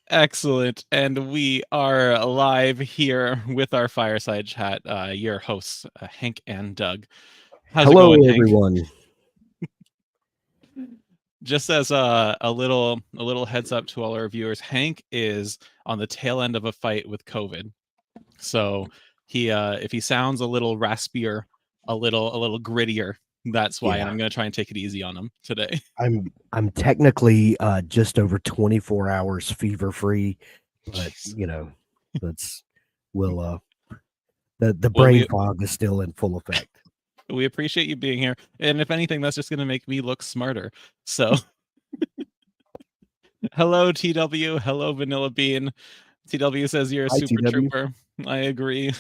Excellent. And we are live here with our Fireside Chat, your hosts, Hank and Doug. How's it going, Hello, Hank? everyone. Just as a little heads up to all our viewers, Hank is on the tail end of a fight with COVID. So he if he sounds a little raspier, a little grittier, that's why. And Yeah, I'm gonna try and take it easy on him today. I'm technically just over 24 hours fever free, but Jeez. that's will the Well, brain fog is still in full effect. we appreciate you being here. And if anything, that's just gonna make me look smarter. So hello, TW. Hello, Vanilla Bean. TW says you're a Hi, super TW. trooper. I agree.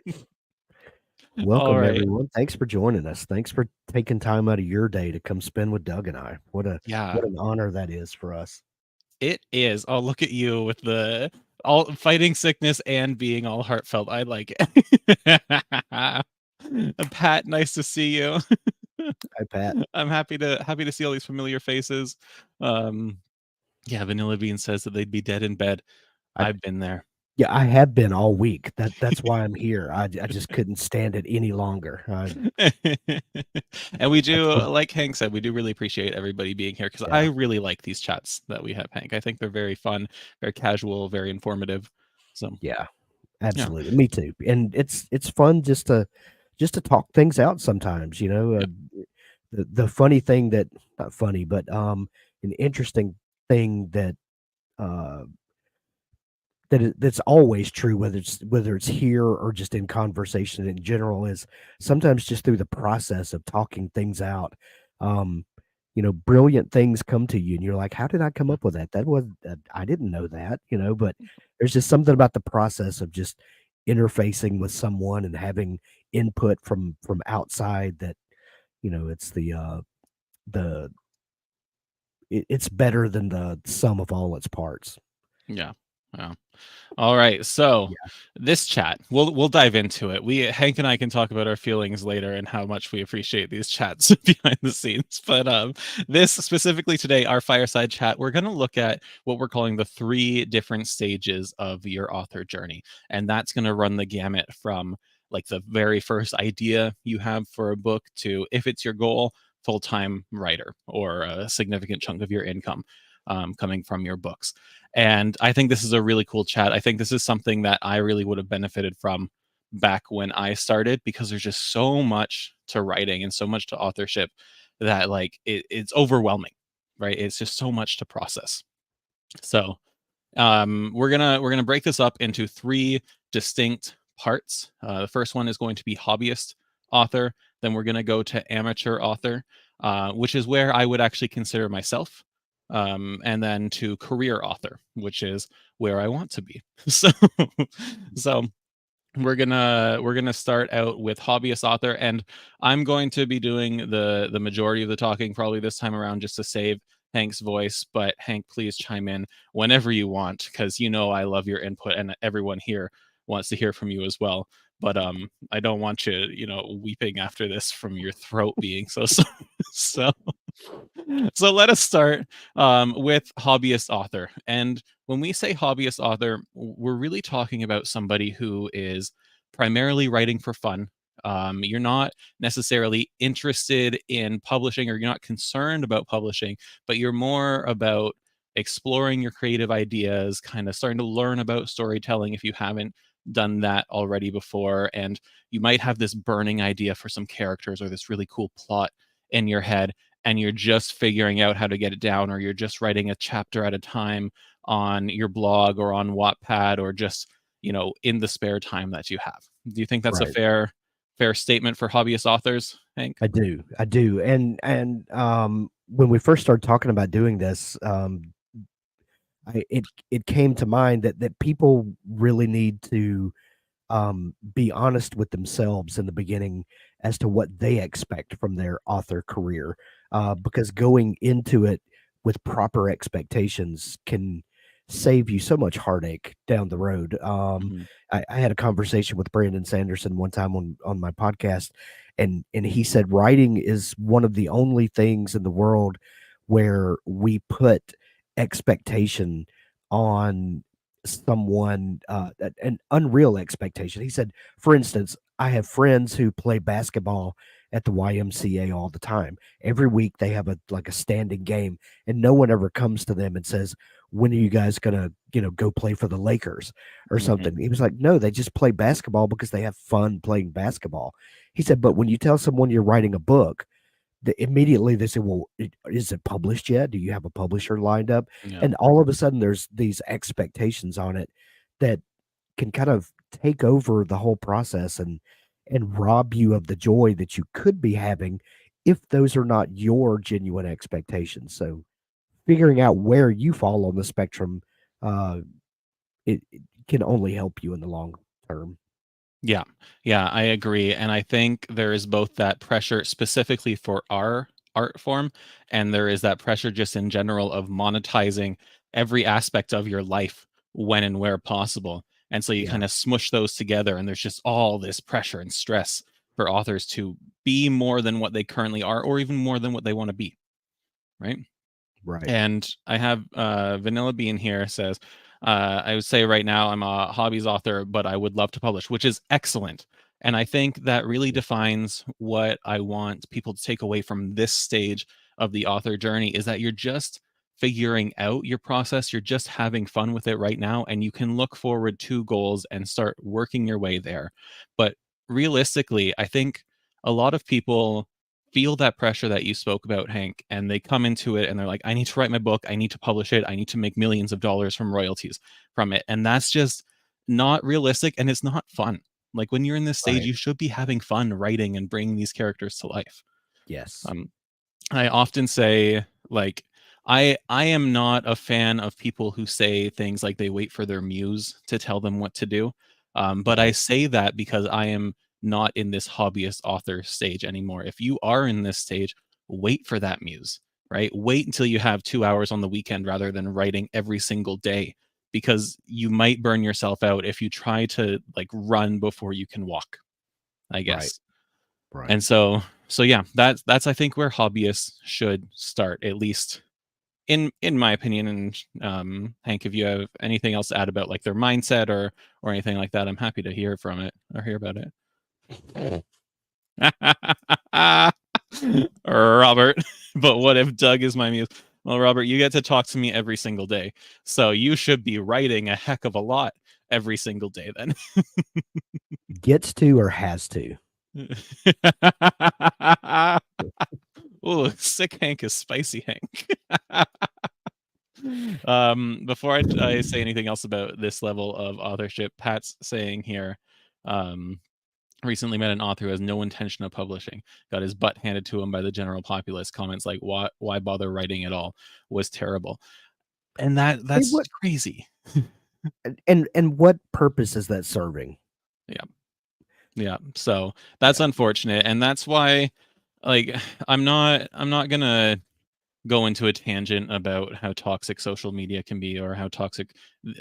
All Welcome, right. everyone. Thanks for joining us. Thanks for taking time out of your day to come spend with Doug and I. Yeah, What an honor that is for us. it is. Oh, look at you with the all fighting sickness and being all heartfelt. I like it. Pat, nice to see you. Hi, Pat. I'm happy to see all these familiar faces. Um, yeah, Vanilla Bean says that they'd be dead in bed. I I've been there. Yeah, I have been all week. That's why I'm here. I just couldn't stand it any longer. And we I do, told like Hank said, we do really appreciate everybody being here because I Yeah. really like these chats that we have, Hank. I think they're very fun, very casual, very informative. So Yeah. yeah, Absolutely, me too. And it's fun just to talk things out sometimes. yeah, The funny thing that not funny, but an interesting thing uh, that's always true, whether it's here or just in conversation in general, is sometimes just through the process of talking things out. Um, brilliant things come to you, and you're like, "How did I come up with that? That was I didn't know that." But there's just something about the process of just interfacing with someone and having input from outside that it's the it's better than the sum of all its parts. yeah. Yeah. All right. So Yeah, this chat, we'll dive into it. We Hank and I can talk about our feelings later and how much we appreciate these chats behind the scenes. But this specifically today, our fireside chat, we're going to look at what we're calling the 3 different stages of your author journey, and that's going to run the gamut from like the very first idea you have for a book to, if it's your goal, full-time writer or a significant chunk of your income coming from your books. And I think this is a really cool chat. I think this is something that I really would have benefited from back when I started because there's just so much to writing and so much to authorship that like it's overwhelming, right? It's just so much to process. So we're gonna break this up into 3 distinct parts. The first one is going to be hobbyist author. Then we're gonna go to amateur author, which is where I would actually consider myself. And then to career author, which is where I want to be. So we're gonna start out with hobbyist author, and I'm going to be doing the majority of the talking probably this time around just to save Hank's voice. But Hank, please chime in whenever you want because I love your input and everyone here wants to hear from you as well. But I don't want you weeping after this from your throat being so so so let us start with hobbyist author. And when we say hobbyist author, we're really talking about somebody who is primarily writing for fun. You're not necessarily interested in publishing or you're not concerned about publishing, but you're more about exploring your creative ideas, kind of starting to learn about storytelling if you haven't done that already before. And you might have this burning idea for some characters or this really cool plot in your head and you're just figuring out how to get it down, or you're just writing a chapter at a time on your blog or on Wattpad, or just in the spare time that you have. Do you think that's a right. fair statement for hobbyist authors, Hank? I do, and when we first started talking about doing this, it came to mind that people really need to be honest with themselves in the beginning as to what they expect from their author career, because going into it with proper expectations can save you so much heartache down the road. Mhm. I had a conversation with Brandon Sanderson one time on my podcast, and he said writing is one of the only things in the world where we put expectation on someone an unreal expectation. He said, for instance, I have friends who play basketball at the YMCA all the time. Every week they have a standing game, and no one ever comes to them and says, "When are you guys gonna go play for the Lakers or Hmm. something?" He was like, "No, they just play basketball because they have fun playing basketball." He said, "But when you tell someone you're writing a book, immediately they say, well, is it published yet? Do you have a publisher lined up?" Yeah. And all of a sudden, there's these expectations on it that can kind of take over the whole process and rob you of the joy that you could be having if those are not your genuine expectations. So figuring out where you fall on the spectrum, uh, it can only help you in the long term. Yeah. Yeah, I agree, and I think there is both that pressure specifically for our art form, and there is that pressure just in general of monetizing every aspect of your life when and where possible, and so you Yeah, kinda smush those together, and there's just all this pressure and stress for authors to be more than what they currently are or even more than what they wanna be, right? right. And I have Vanilla Bean here says, I would say right now I'm a hobbies author, but I would love to publish, which is excellent. And I think that really defines what I want people to take away from this stage of the author journey is that you're just figuring out your process. You're just having fun with it right now. And you can look forward to goals and start working your way there. But realistically, I think a lot of people feel that pressure that you spoke about, Hank, and they come into it and they're like, I need to write my book, I need to publish it, I need to make millions of dollars from royalties from it. And that's just not realistic and it's not fun. Like when you're in this stage, Right. you should be having fun writing and bringing these characters to life. Yes. Um, I often say, like, I am not a fan of people who say things like they wait for their muse to tell them what to do. But I Right. say that because I am not in this hobbyist author stage anymore. If you are in this stage, wait for that muse, right? Wait until you have 2 hours on the weekend rather than writing every single day, because you might burn yourself out if you try to like run before you can walk, I Right. guess. Right. And so yeah, that's I think where hobbyists should start, at least in my opinion. And Hank, if you have anything else to add about like their mindset or anything like that, I'm happy to hear from it or hear about it. Robert, but what if Doug is my muse? Well, Robert, you get to talk to me every single day, so you should be writing a heck of a lot every single day then. Gets to or has to. Ooh, sick Hank is spicy Hank. Before I say anything else about this level of authorship, Pat's saying here, um, recently met an author who has no intention of publishing. Got his butt handed to him by the general populace. Comments like why bother writing at all was terrible. And Hey, that's what crazy. and what purpose is that serving? Yeah. Yeah. So that's Yeah. unfortunate. And that's why like I'm not gonna go into a tangent about how toxic social media can be or how toxic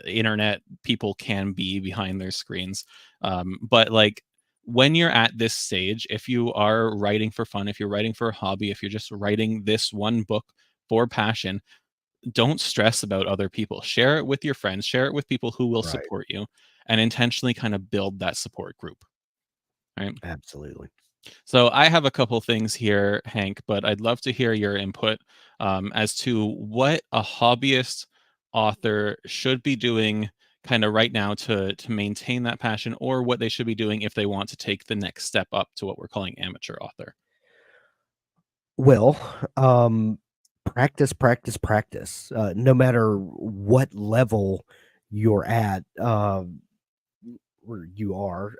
internet people can be behind their screens. But like when you're at this stage, if you are writing for fun, if you're writing for a hobby, if you're just writing this one book for passion, don't stress about other people. Share it with your friends, share it with people who will Right. support you, and intentionally kind of build that support group. Right. Absolutely. So I have a couple things here, Hank, but I'd love to hear your input as to what a hobbyist author should be doing kind of right now to maintain that passion, or what they should be doing if they want to take the next step up to what we're calling amateur author. Well, practice, practice, practice. No matter what level you're at, where you are,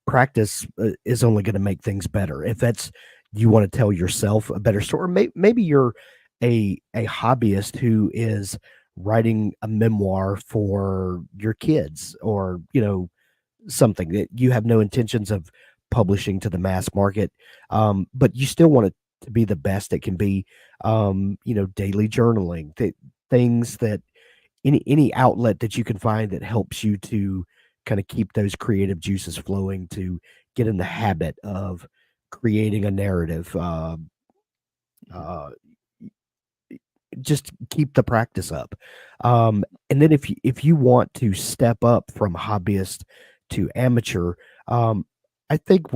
practice is only going to make things better. If that's you want to tell yourself a better story, maybe you're a hobbyist who is writing a memoir for your kids, or something that you have no intentions of publishing to the mass market, but you still want it to be the best it can be. Daily journaling, things that any outlet that you can find that helps you to kind of keep those creative juices flowing, to get in the habit of creating a narrative. Mhm. Uh, just keep the practice up. And then if you want to step up from hobbyist to amateur, I think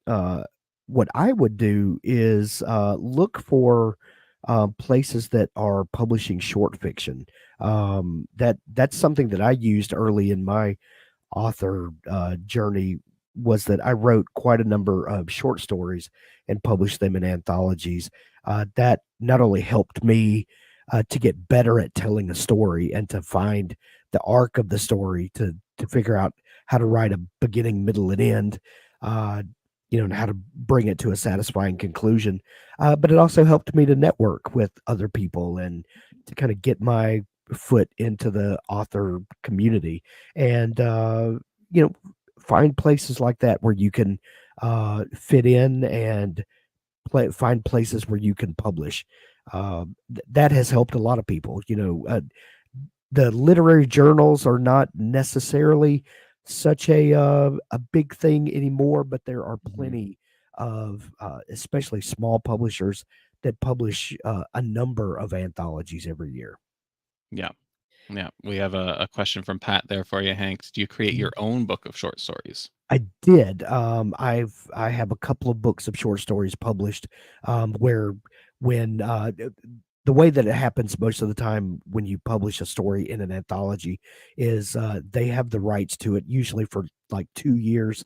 uh, what I would do is look for places that are publishing short fiction. That's something that I used early in my author journey, was that I wrote quite a number of short stories and published them in anthologies. That not only helped me to get better at telling a story and to find the arc of the story, to figure out how to write a beginning, middle, and end, uh, and how to bring it to a satisfying conclusion. But it also helped me to network with other people and to kind of get my foot into the author community, and you know find places like that where you can fit in, and find places where you can publish. That has helped a lot of people. The literary journals are not necessarily such a big thing anymore, but there are Mhm. plenty of especially small publishers that publish a number of anthologies every year. Yeah. Yeah. We have a question from Pat there for you, Hank. Do you create your own book of short stories? I did. I have a couple of books of short stories published, where when the way that it happens most of the time when you publish a story in an anthology is they have the rights to it usually for like 2 years,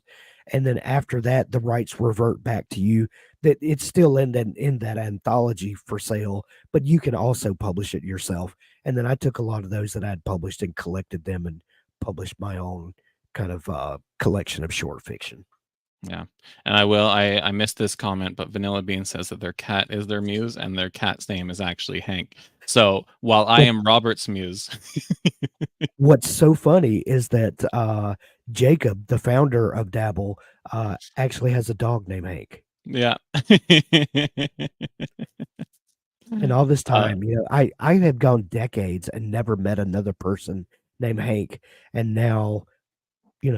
and then after that the rights revert back to you. That it's still in that anthology for sale, but you can also publish it yourself. And then I took a lot of those that I had published and collected them and published my own kind of collection of short fiction. Yeah. And I missed this comment, but Vanilla Bean says that their cat is their muse and their cat's name is actually Hank. So while I What am Robert's muse, what's so funny is that Jacob, the founder of Dabble, actually has a dog named Hank. yeah. And all this uh, time, I have gone decades and never met another person named Hank. And now,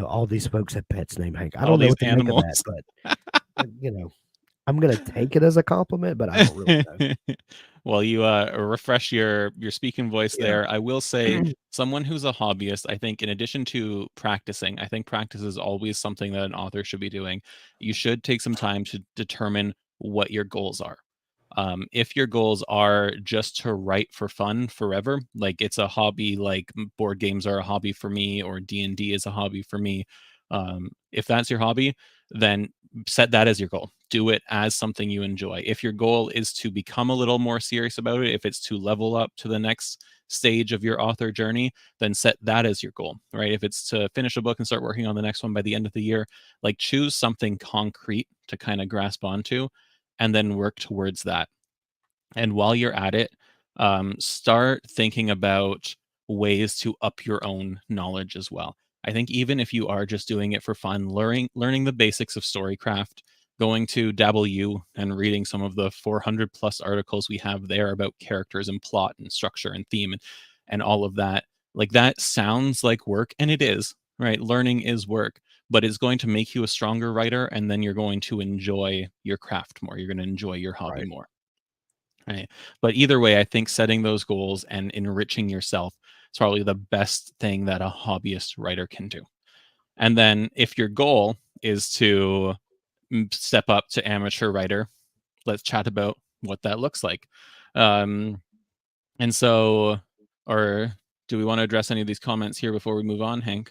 all these folks have pets named Hank. I all don't know these what to make of that, animals. but you know, I'm gonna take it as a compliment, but I don't really know. Well, you refresh your speaking voice Yeah. there. I will say, someone who's a hobbyist, I think, in addition to practicing, I think practice is always something that an author should be doing. You should take some time to determine what your goals are. If your goals are just to write for fun forever, like it's a hobby, like board games are a hobby for me, or D&D is a hobby for me. If that's your hobby, then set that as your goal. Do it as something you enjoy. If your goal is to become a little more serious about it, if it's to level up to the next stage of your author journey, then set that as your goal, right? If it's to finish a book and start working on the next one by the end of the year, like choose something concrete to kind of grasp onto and then work towards that. And while you're at it, start thinking about ways to up your own knowledge as well. I think even if you are just doing it for fun, learning the basics of storycraft, going to Dabble and reading some of the 400 plus articles we have there about characters and plot and structure and theme and all of that. Like that sounds like work, and it is, right? Learning is work, but it's going to make you a stronger writer, and then you're going to enjoy your craft more. You're going to enjoy your hobby Right. more. Right. But either way, I think setting those goals and enriching yourself is probably the best thing that a hobbyist writer can do. And then if your goal is to step up to amateur writer, let's chat about what that looks like. Um, and so, or do we want to address any of these comments here before we move on, Hank?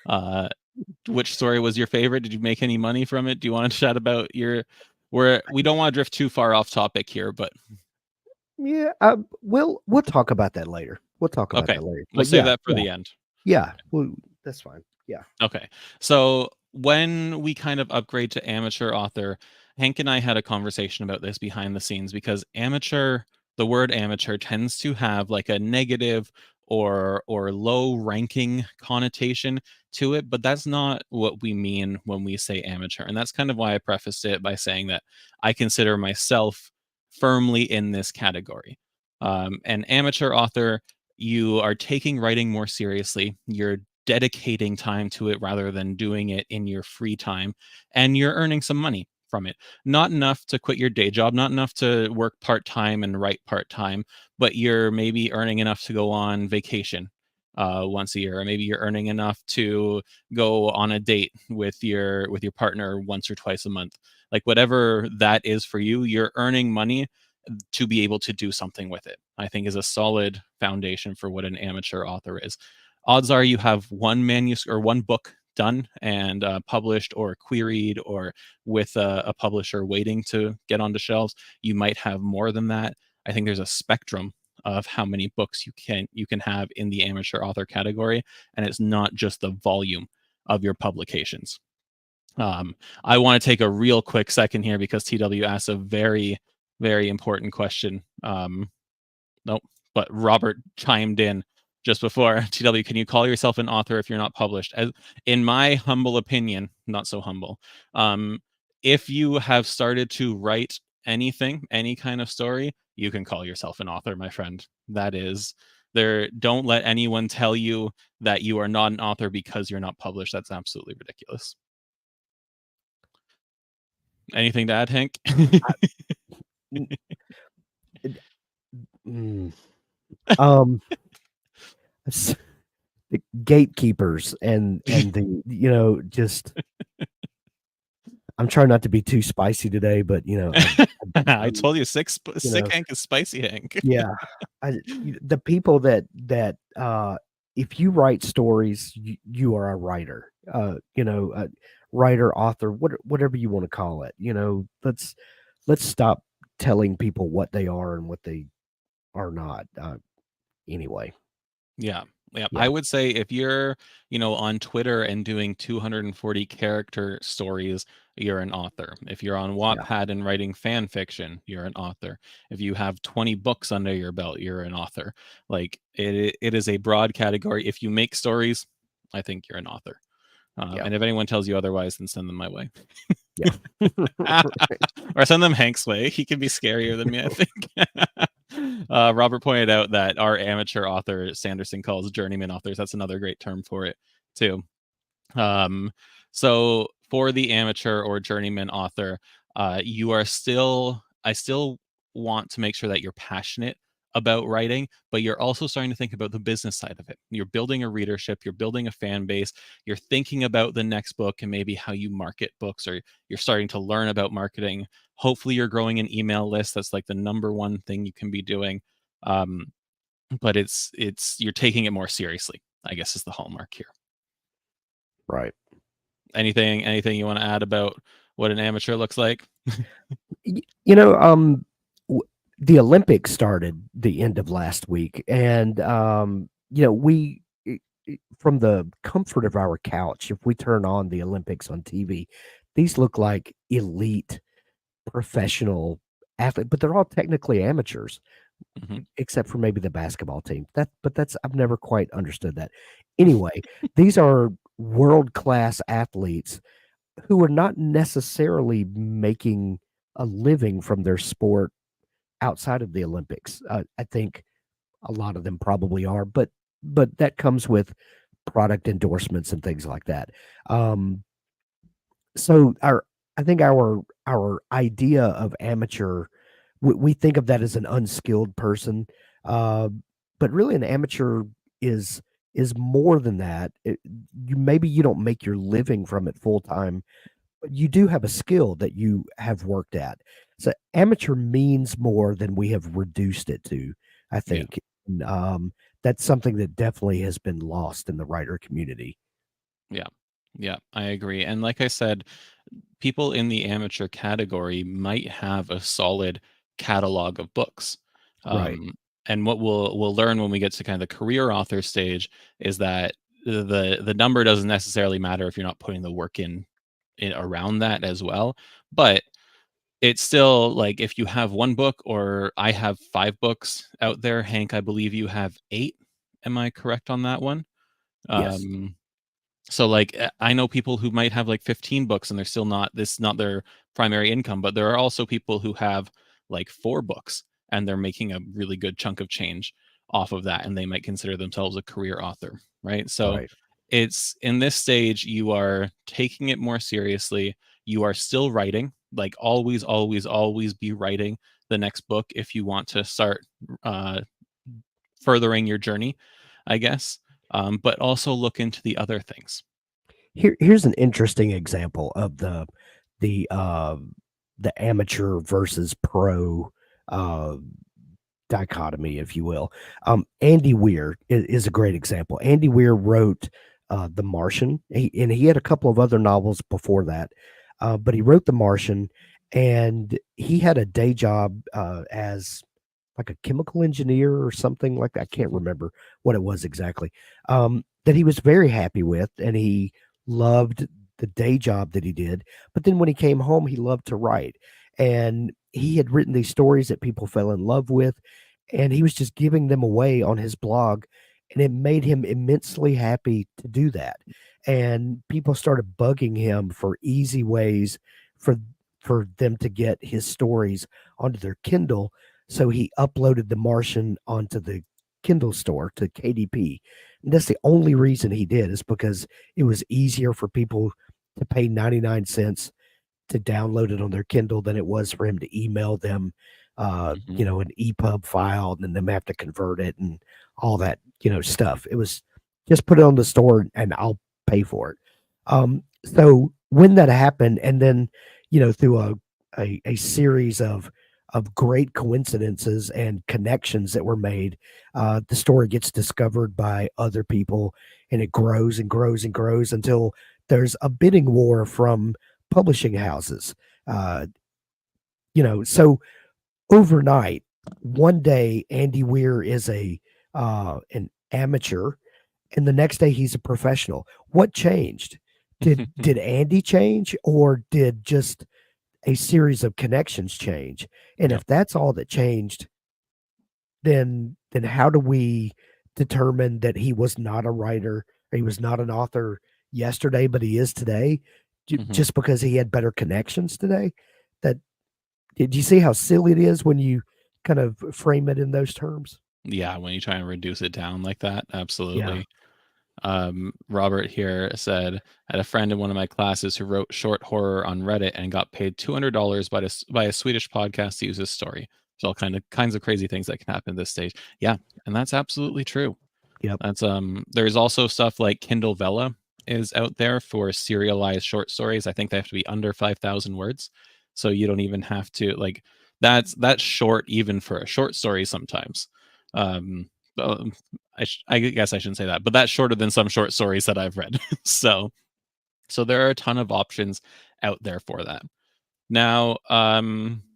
Uh, which story was your favorite? Did you make any money from it? Do you want to chat about your? We don't want to drift too far off topic here, but Yeah, we'll talk about that later. We'll talk about okay, that later. we'll But save yeah, that for yeah, the end. yeah. Well, that's fine. Yeah. Okay. So when we kind of upgrade to amateur author, Hank and I had a conversation about this behind the scenes because amateur, the word amateur tends to have like a negative or low ranking connotation to it, but that's not what we mean when we say amateur. And that's kind of why I prefaced it by saying that I consider myself firmly in this category. An amateur author, you are taking writing more seriously. You're dedicating time to it rather than doing it in your free time, and you're earning some money from it. Not enough to quit your day job, not enough to work part-time and write part-time, but you're maybe earning enough to go on vacation once a year, or maybe you're earning enough to go on a date with your partner once or twice a month. Like whatever that is for you, you're earning money to be able to do something with it, I think is a solid foundation for what an amateur author is. Odds are you have one manuscript or one book done and published or queried or with a publisher waiting to get onto shelves. You might have more than that. I think there's a spectrum of how many books you can have in the amateur author category, and it's not just the volume of your publications. I want to take a real quick second here because TW asked a very, very important question. Nope, but Robert chimed in just before. TW, can you call yourself an author if you're not published? As, in my humble opinion, not so humble, if you have started to write anything, any kind of story, you can call yourself an author, my friend. That is there. Don't let anyone tell you that you are not an author because you're not published. That's absolutely ridiculous. Anything to add, Hank? N- mm, um, the gatekeepers and the just I'm trying not to be too spicy today, but I I'm told you, sick Hank is spicy Hank. yeah, the people that if you write stories, you are a writer. Writer, author, whatever you want to call it. Let's stop telling people what they are and what they are not. Anyway, Yeah. Yeah. yeah, I would say if you're, on Twitter and doing 240 character stories, you're an author. If you're on yeah, Wattpad and writing fan fiction, you're an author. If you have 20 books under your belt, you're an author. Like it is a broad category. If you make stories, I think you're an author. yeah, And if anyone tells you otherwise, then send them my way. yeah. Or send them Hank's way. He can be scarier than me, I think. Robert pointed out that our amateur author Sanderson calls journeyman authors. That's another great term for it too. Um, so for the amateur or journeyman author, I still want to make sure that you're passionate about writing, but you're also starting to think about the business side of it. You're building a readership, you're building a fan base, you're thinking about the next book and maybe how you market books, or you're starting to learn about marketing. Hopefully you're growing an email list. That's like the number one thing you can be doing. Um, but it's you're taking it more seriously, I guess, is the hallmark here. Right. Anything you want to add about what an amateur looks like? Y- You know, um, the Olympics started the end of last week, and from the comfort of our couch, if we turn on the Olympics on TV, these look like elite professional athletes, but they're all technically amateurs, Hmm. except for maybe the basketball team. That's I've never quite understood that. Anyway, these are world class athletes who are not necessarily making a living from their sport outside of the Olympics. I think a lot of them probably are, but that comes with product endorsements and things like that. Um, so I think our idea of amateur, we think of that as an unskilled person, uh, but really an amateur is is more than that. Maybe you don't make your living from it full time, but you do have a skill that you have worked at. So amateur means more than we have reduced it to, I Yeah, think. And, that's something that definitely has been lost in the writer community. yeah, yeah. I agree. And like I said, people in the amateur category might have a solid catalog of books. Right. Um, and what we'll learn when we get to kind of the career author stage is that the number doesn't necessarily matter if you're not putting the work in around that as well. But it's still like if you have one book, or I have 5 books out there, Hank, I believe you have 8. Am I correct on that one? Yes. Um, so like I know people who might have like 15 books and they're still not their primary income, but there are also people who have like 4 books and they're making a really good chunk of change off of that, and they might consider themselves a career author, right? So Right. it's in this stage you are taking it more seriously. you are still writing. Like always, always, always be writing the next book if you want to start uh, furthering your journey, I guess. But also look into the other things. Here's an interesting example of the uh, the amateur versus pro uh, dichotomy, if you will. Andy Weir is a great example. Andy Weir wrote The Martian, and he had a couple of other novels before that, but he wrote The Martian, and he had a day job as like a chemical engineer or something like that. I can't remember what it was exactly. That he was very happy with, and he loved the day job that he did. But then when he came home, he loved to write, and he had written these stories that people fell in love with, and he was just giving them away on his blog, and it made him immensely happy to do that. And people started bugging him for easy ways for for them to get his stories onto their Kindle, so he uploaded The Martian onto the Kindle store to KDP. And that's the only reason he did, is because it was easier for people to pay 99 cents to download it on their Kindle than it was for him to email them, Mm-hmm. an EPUB file, and then them have to convert it and all that, stuff. It was just put it on the store and I'll pay for it. So when that happened, and then, through a series of great coincidences and connections that were made, the story gets discovered by other people, and it grows and grows and grows until there's a bidding war from publishing houses. Uh, so overnight, one day Andy Weir is a an amateur, and the next day he's a professional. What changed? Did Andy change, or did just a series of connections change? And Yeah. if that's all that changed, then how do we determine that he was not a writer, or he was not an author yesterday, but he is today, Mm-hmm. just because he had better connections today? That Did you see how silly it is when you kind of frame it in those terms? Yeah, when you try and reduce it down like that, Yeah. absolutely. Robert here said, I had a friend in one of my classes who wrote short horror on Reddit and got paid $200 by a Swedish podcast to use his story. So all kinds of crazy things that can happen at this stage. Yeah, and that's absolutely true. Yep. That's there's also stuff like Kindle Vella is out there for serialized short stories. I think they have to be under 5,000 words. So you don't even have to like that's short even for a short story sometimes. Um, um, I guess I shouldn't say that, but that's shorter than some short stories that I've read. So there are a ton of options out there for that. Now,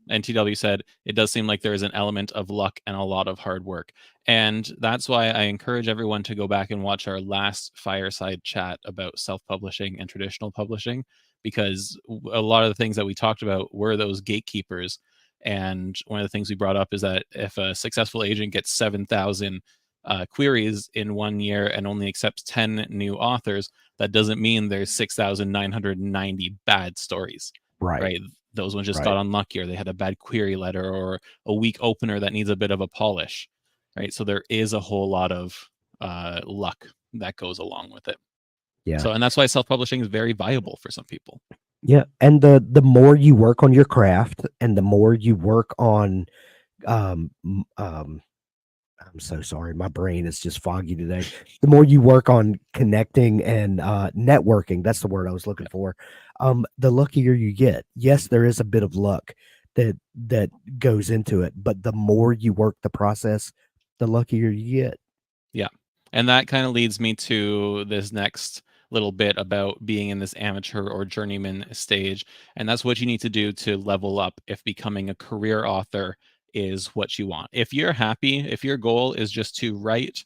NTW said it does seem like there is an element of luck and a lot of hard work. And that's why I encourage everyone to go back and watch our last Fireside Chat about self publishing and traditional publishing, because a lot of the things that we talked about were those gatekeepers. And one of the things we brought up is that if a successful agent gets 7,000 queries in 1 year and only accepts 10 new authors, that doesn't mean there's 6,990 bad stories, Right. right? Those ones just Right. got unlucky, or they had a bad query letter or a weak opener that needs a bit of a polish, right? So there is a whole lot of luck that goes along with it. Yeah. So, and that's why self-publishing is very viable for some people. Yeah. And the more you work on your craft, and the more you work on um m- um I'm so sorry. My brain is just foggy today. The more you work on connecting and networking, that's the word I was looking Yeah. for. The luckier you get. Yes, there is a bit of luck that goes into it, but the more you work the process, the luckier you get. Yeah. And that kind of leads me to this next little bit about being in this amateur or journeyman stage. And that's what you need to do to level up if becoming a career author is what you want. If you're happy, if your goal is just to write,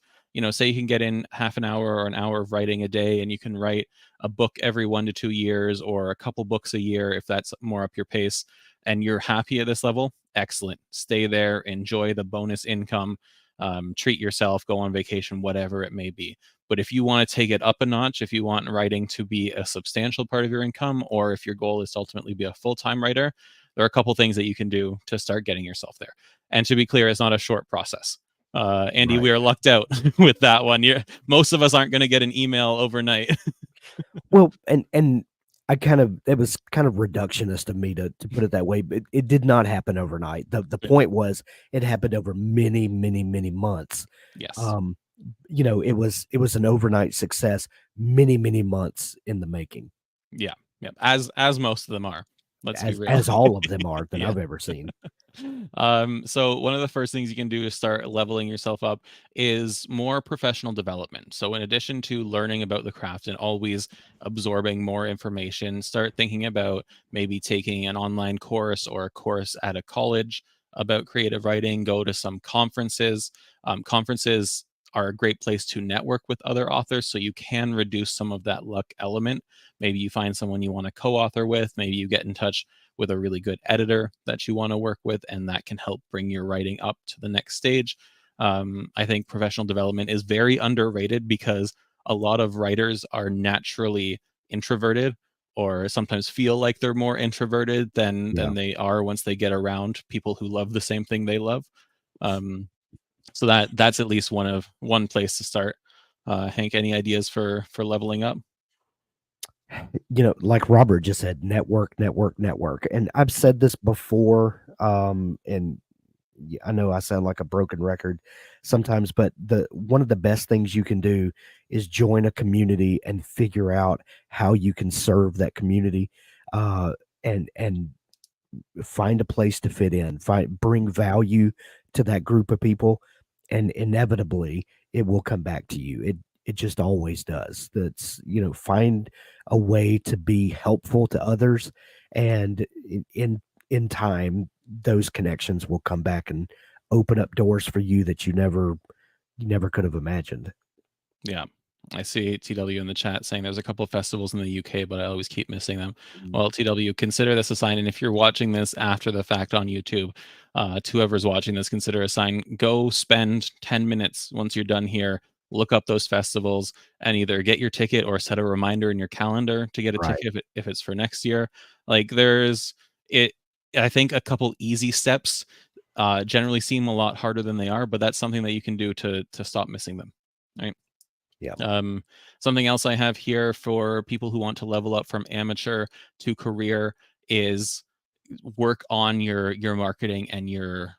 say you can get in half an hour or an hour of writing a day, and you can write a book every 1 to 2 years or a couple books a year, if that's more up your pace, and you're happy at this level, excellent. Stay there, enjoy the bonus income, treat yourself, go on vacation, whatever it may be. But if you want to take it up a notch, if you want writing to be a substantial part of your income, or if your goal is to ultimately be a full-time writer, there are a couple things that you can do to start getting yourself there. And to be clear, it's not a short process. Andy, Right. we are lucked out with that one. Most of us aren't going to get an email overnight. Well, and it was kind of reductionist of me to put it that way, but it did not happen overnight. The Yeah. point was it happened over many, many, many months. Yes. Um, it was an overnight success, many, many months in the making, Yeah. Yeah. As most of them are. Let's be real. as all of them are that Yeah. I've ever seen. So one of the first things you can do to start leveling yourself up is more professional development. So in addition to learning about the craft and always absorbing more information, start thinking about maybe taking an online course or a course at a college about creative writing. Go to some conferences. Conferences are a great place to network with other authors, so you can reduce some of that luck element. Maybe you find someone you want to co-author with. Maybe you get in touch with a really good editor that you want to work with, and that can help bring your writing up to the next stage. I think professional development is very underrated because a lot of writers are naturally introverted or sometimes feel like they're more introverted than Yeah. they are once they get around people who love the same thing they love. Um, so that's at least one place to start. Hank, any ideas for leveling up? Like Robert just said, network, network, network. And I've said this before, and I know I sound like a broken record sometimes, but the one of the best things you can do is join a community and figure out how you can serve that community, uh, and find a place to fit in, bring value to that group of people, and inevitably it will come back to you. It just always does. Find a way to be helpful to others, and in time those connections will come back and open up doors for you that you never could have imagined. Yeah. I see TW in the chat saying there's a couple of festivals in the UK, but I always keep missing them. Well, TW, consider this a sign. And if you're watching this after the fact on YouTube, to whoever's watching this, consider a sign. Go spend 10 minutes once you're done here. Look up those festivals and either get your ticket or set a reminder in your calendar to get a Right. ticket if it's for next year. Like there's it, I think a couple easy steps generally seem a lot harder than they are, but that's something that you can do to stop missing them. Right. Yeah. Um, Something else I have here for people who want to level up from amateur to career is work on your marketing and your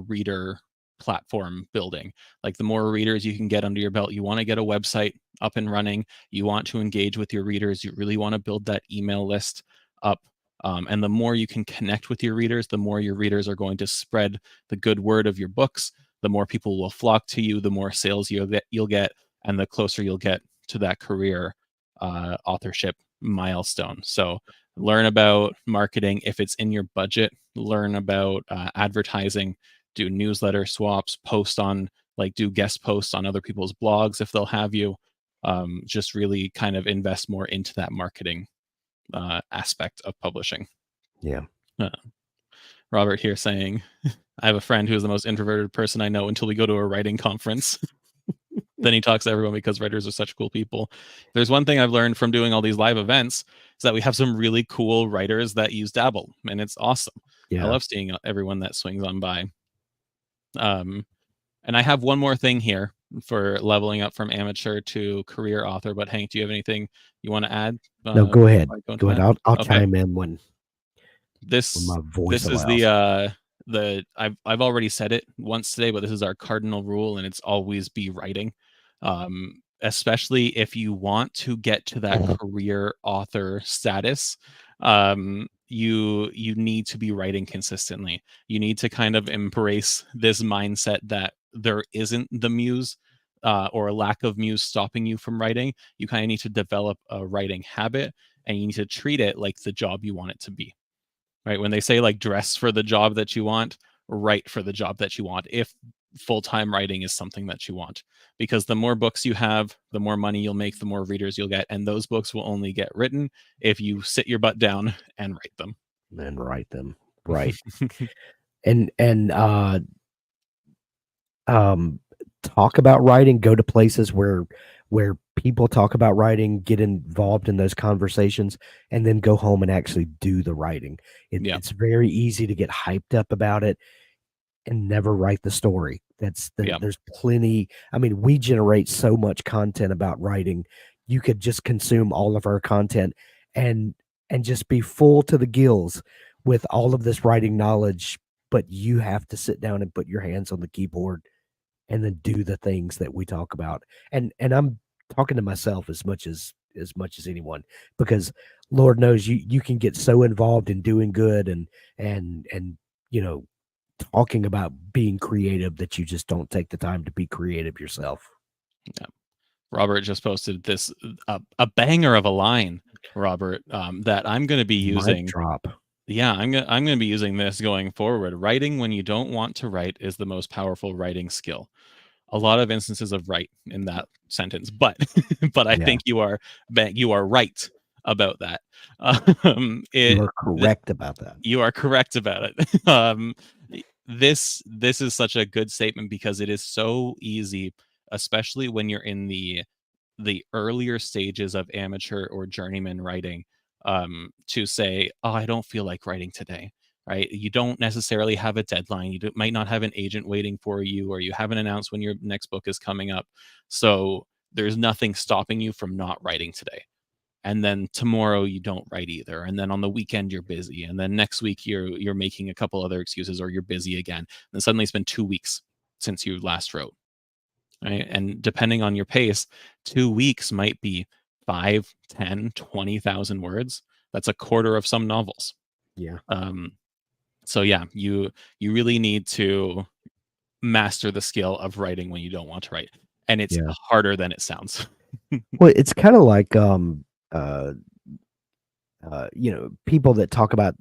reader platform building. Like the more readers you can get under your belt, you want to get a website up and running. You want to engage with your readers. You really want to build that email list up. And the more you can connect with your readers, the more your readers are going to spread the good word of your books. The more people will flock to you. The more sales you'll get, and the closer you'll get to that career authorship milestone. So learn about marketing if it's in your budget, learn about advertising, do newsletter swaps, do guest posts on other people's blogs if they'll have you. Just really kind of invest more into that marketing aspect of publishing. Yeah. uh, Robert here saying I have a friend who's the most introverted person I know until we go to a writing conference. Then he talks to everyone because writers are such cool people. There's one thing I've learned from doing all these live events is that we have some really cool writers that use Dabble, and it's awesome. I Yeah. love seeing everyone that swings on by. Um, and I have one more thing here for leveling up from amateur to career author. But Hank, do you have anything you want to add No, go ahead. before I go into Go ahead. that? I'll Okay. chime in when This my voice this is allows. the I've already said it once today, but this is our cardinal rule, and it's always be writing. Especially if you want to get to that career author status, you need to be writing consistently. You need to kind of embrace this mindset that there isn't the muse or a lack of muse stopping you from writing. You kind of need to develop a writing habit, and you need to treat it like the job you want it to be. Right? When they say like dress for the job that you want, write for the job that you want. If full-time writing is something that you want, because the more books you have, the more money you'll make, the more readers you'll get, and those books will only get written if you sit your butt down and write them. And write them. Right. And um talk about writing, go to places where people talk about writing, get involved in those conversations, and then go home and actually do the writing. Yeah. It's very easy to get hyped up about it and never write the story. Yeah. There's plenty. I mean, we generate so much content about writing. You could just consume all of our content, and and just be full to the gills with all of this writing knowledge, but you have to sit down and put your hands on the keyboard and then do the things that we talk about. And I'm talking to myself as much as anyone, because Lord knows you can get so involved in doing good and you know talking about being creative that you just don't take the time to be creative yourself. Yeah. Robert just posted this a banger of a line, Robert, that I'm going to be Mic using. drop. Yeah, I'm gonna be using this going forward. Writing when you don't want to write is the most powerful writing skill. A lot of instances of right in that sentence, but but I Yeah, think you are right about that. you It are correct about that. You are correct about it. This is such a good statement because it is so easy, especially when you're in the earlier stages of amateur or journeyman writing, to say, "Oh, I don't feel like writing today." Right? You don't necessarily have a deadline. Might not have an agent waiting for you, or you haven't announced when your next book is coming up. So there's nothing stopping you from not writing today. And then tomorrow you don't write either. And then on the weekend you're busy. And then next week you're making a couple other excuses, or you're busy again. And then suddenly it's been 2 weeks since you last wrote. Right? And depending on your pace, 2 weeks might be 5, 10, 20,000 words. That's a quarter of some novels. Yeah, Um, so yeah, you really need to master the skill of writing when you don't want to write, and it's yeah. harder than it sounds. Well, it's kind of like uh people that talk about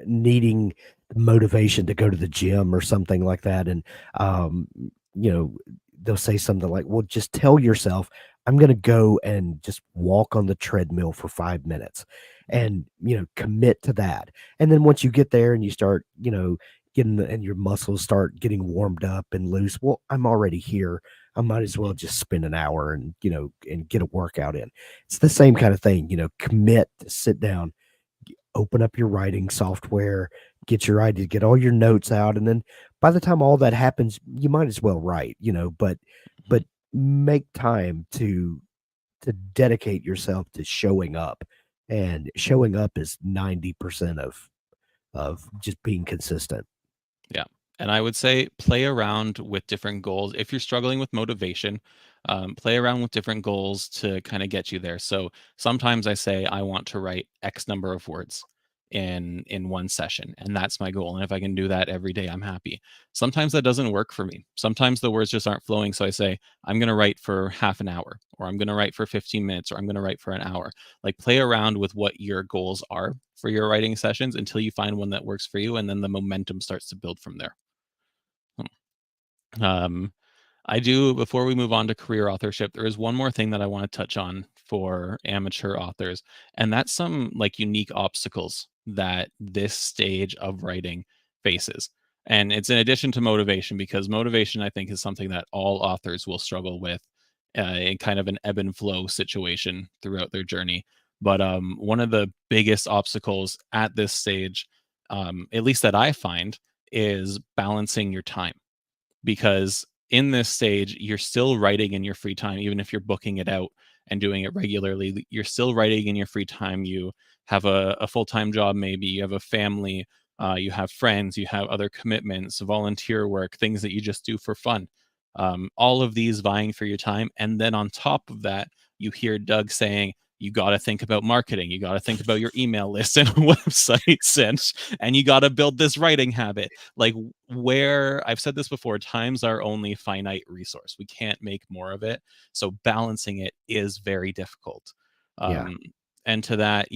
needing motivation to go to the gym or something like that. And, um, you know, they'll say something like, well, just tell yourself, I'm going to go and just walk on the treadmill for 5 minutes and, commit to that. And then once you get there and you start, and your muscles start getting warmed up and loose, well, I'm already here. I might as well just spend an hour and get a workout in. It's the same kind of thing, commit to sit down, open up your writing software, get your idea, get all your notes out, and then by the time all that happens, you might as well write, but make time to dedicate yourself to showing up. And showing up is 90% of just being consistent. Yeah. And I would say play around with different goals. If you're struggling with motivation, play around with different goals to kind of get you there. So sometimes I say I want to write X number of words in one session, and that's my goal. And if I can do that every day, I'm happy. Sometimes that doesn't work for me. Sometimes the words just aren't flowing. So I say I'm going to write for half an hour, or I'm going to write for 15 minutes, or I'm going to write for an hour. Like play around with what your goals are for your writing sessions until you find one that works for you, and then the momentum starts to build from there. Um, I do, before we move on to career authorship, there is one more thing that I want to touch on for amateur authors, and that's some like unique obstacles that this stage of writing faces. And it's in addition to motivation, because motivation, I think, is something that all authors will struggle with in kind of an ebb and flow situation throughout their journey. But one of the biggest obstacles at this stage, at least that I find, is balancing your time, because in this stage you're still writing in your free time. Even if you're booking it out and doing it regularly, you're still writing in your free time. You have a full-time job, maybe you have a family, you have friends, you have other commitments, volunteer work, things that you just do for fun, all of these vying for your time. And then on top of that, you hear Doug saying you got to think about marketing, you got to think about your email list and websites, and you got to build this writing habit. Like, where I've said this before, time's our only finite resource. We can't make more of it. So balancing it is very difficult. Yeah. Um, and to that,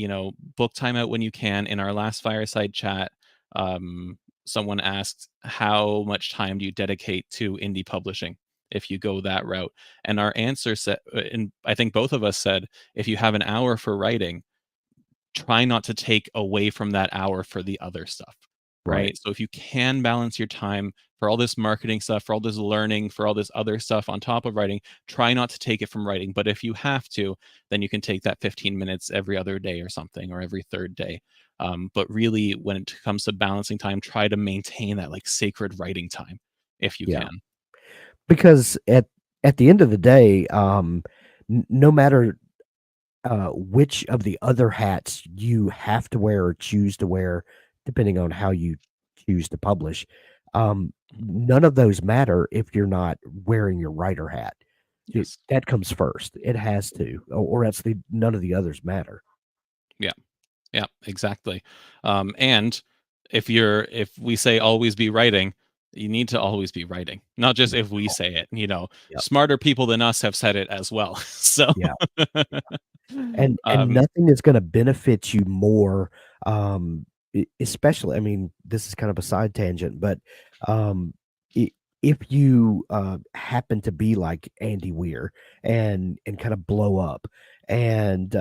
book time out when you can. In our last fireside chat, someone asked, how much time do you dedicate to indie publishing if you go that route? And our answer said, and I think both of us said, if you have an hour for writing, try not to take away from that hour for the other stuff, Right. right? So if you can balance your time for all this marketing stuff, for all this learning, for all this other stuff on top of writing, try not to take it from writing. But if you have to, then you can take that 15 minutes every other day or something, or every third day. But really, when it comes to balancing time, try to maintain that like sacred writing time if you Yeah. can. Because at the end of the day, no matter which of the other hats you have to wear or choose to wear, depending on how you choose to publish. None of those matter if you're not wearing your writer hat. Yes. That comes first. It has to, or else none of the others matter. Yeah. Yeah, exactly. And if we say always be writing, you need to always be writing. Not just if we say it, Yep. smarter people than us have said it as well. So Yeah. And um nothing is gonna benefit you more, especially, I mean, this is kind of a side tangent, but, um, I if you, happen to be like Andy Weir and kinda blow up and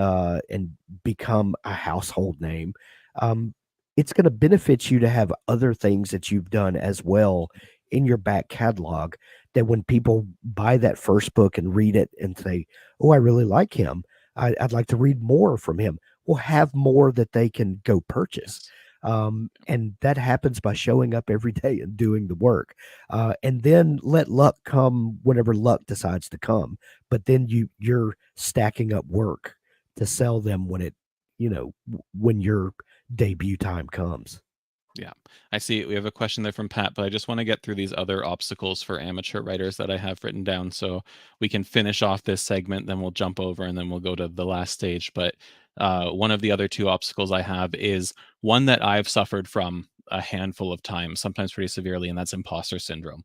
become a household name, um, it's gonna benefit you to have other things that you've done as well in your back catalog, that when people buy that first book and read it and say, "Oh, I really like him. I'd like to read more from him." We'll have more that they can go purchase. yes. And that happens by showing up every day and doing the work. And then let luck come whenever luck decides to come. But then you're stacking up work to sell them when when your debut time comes. Yeah. I see we have a question there from Pat, but I just want to get through these other obstacles for amateur writers that I have written down so we can finish off this segment, then we'll jump over and then we'll go to the last stage. But one of the other two obstacles I have is one that I've suffered from a handful of times, sometimes pretty severely, and that's imposter syndrome.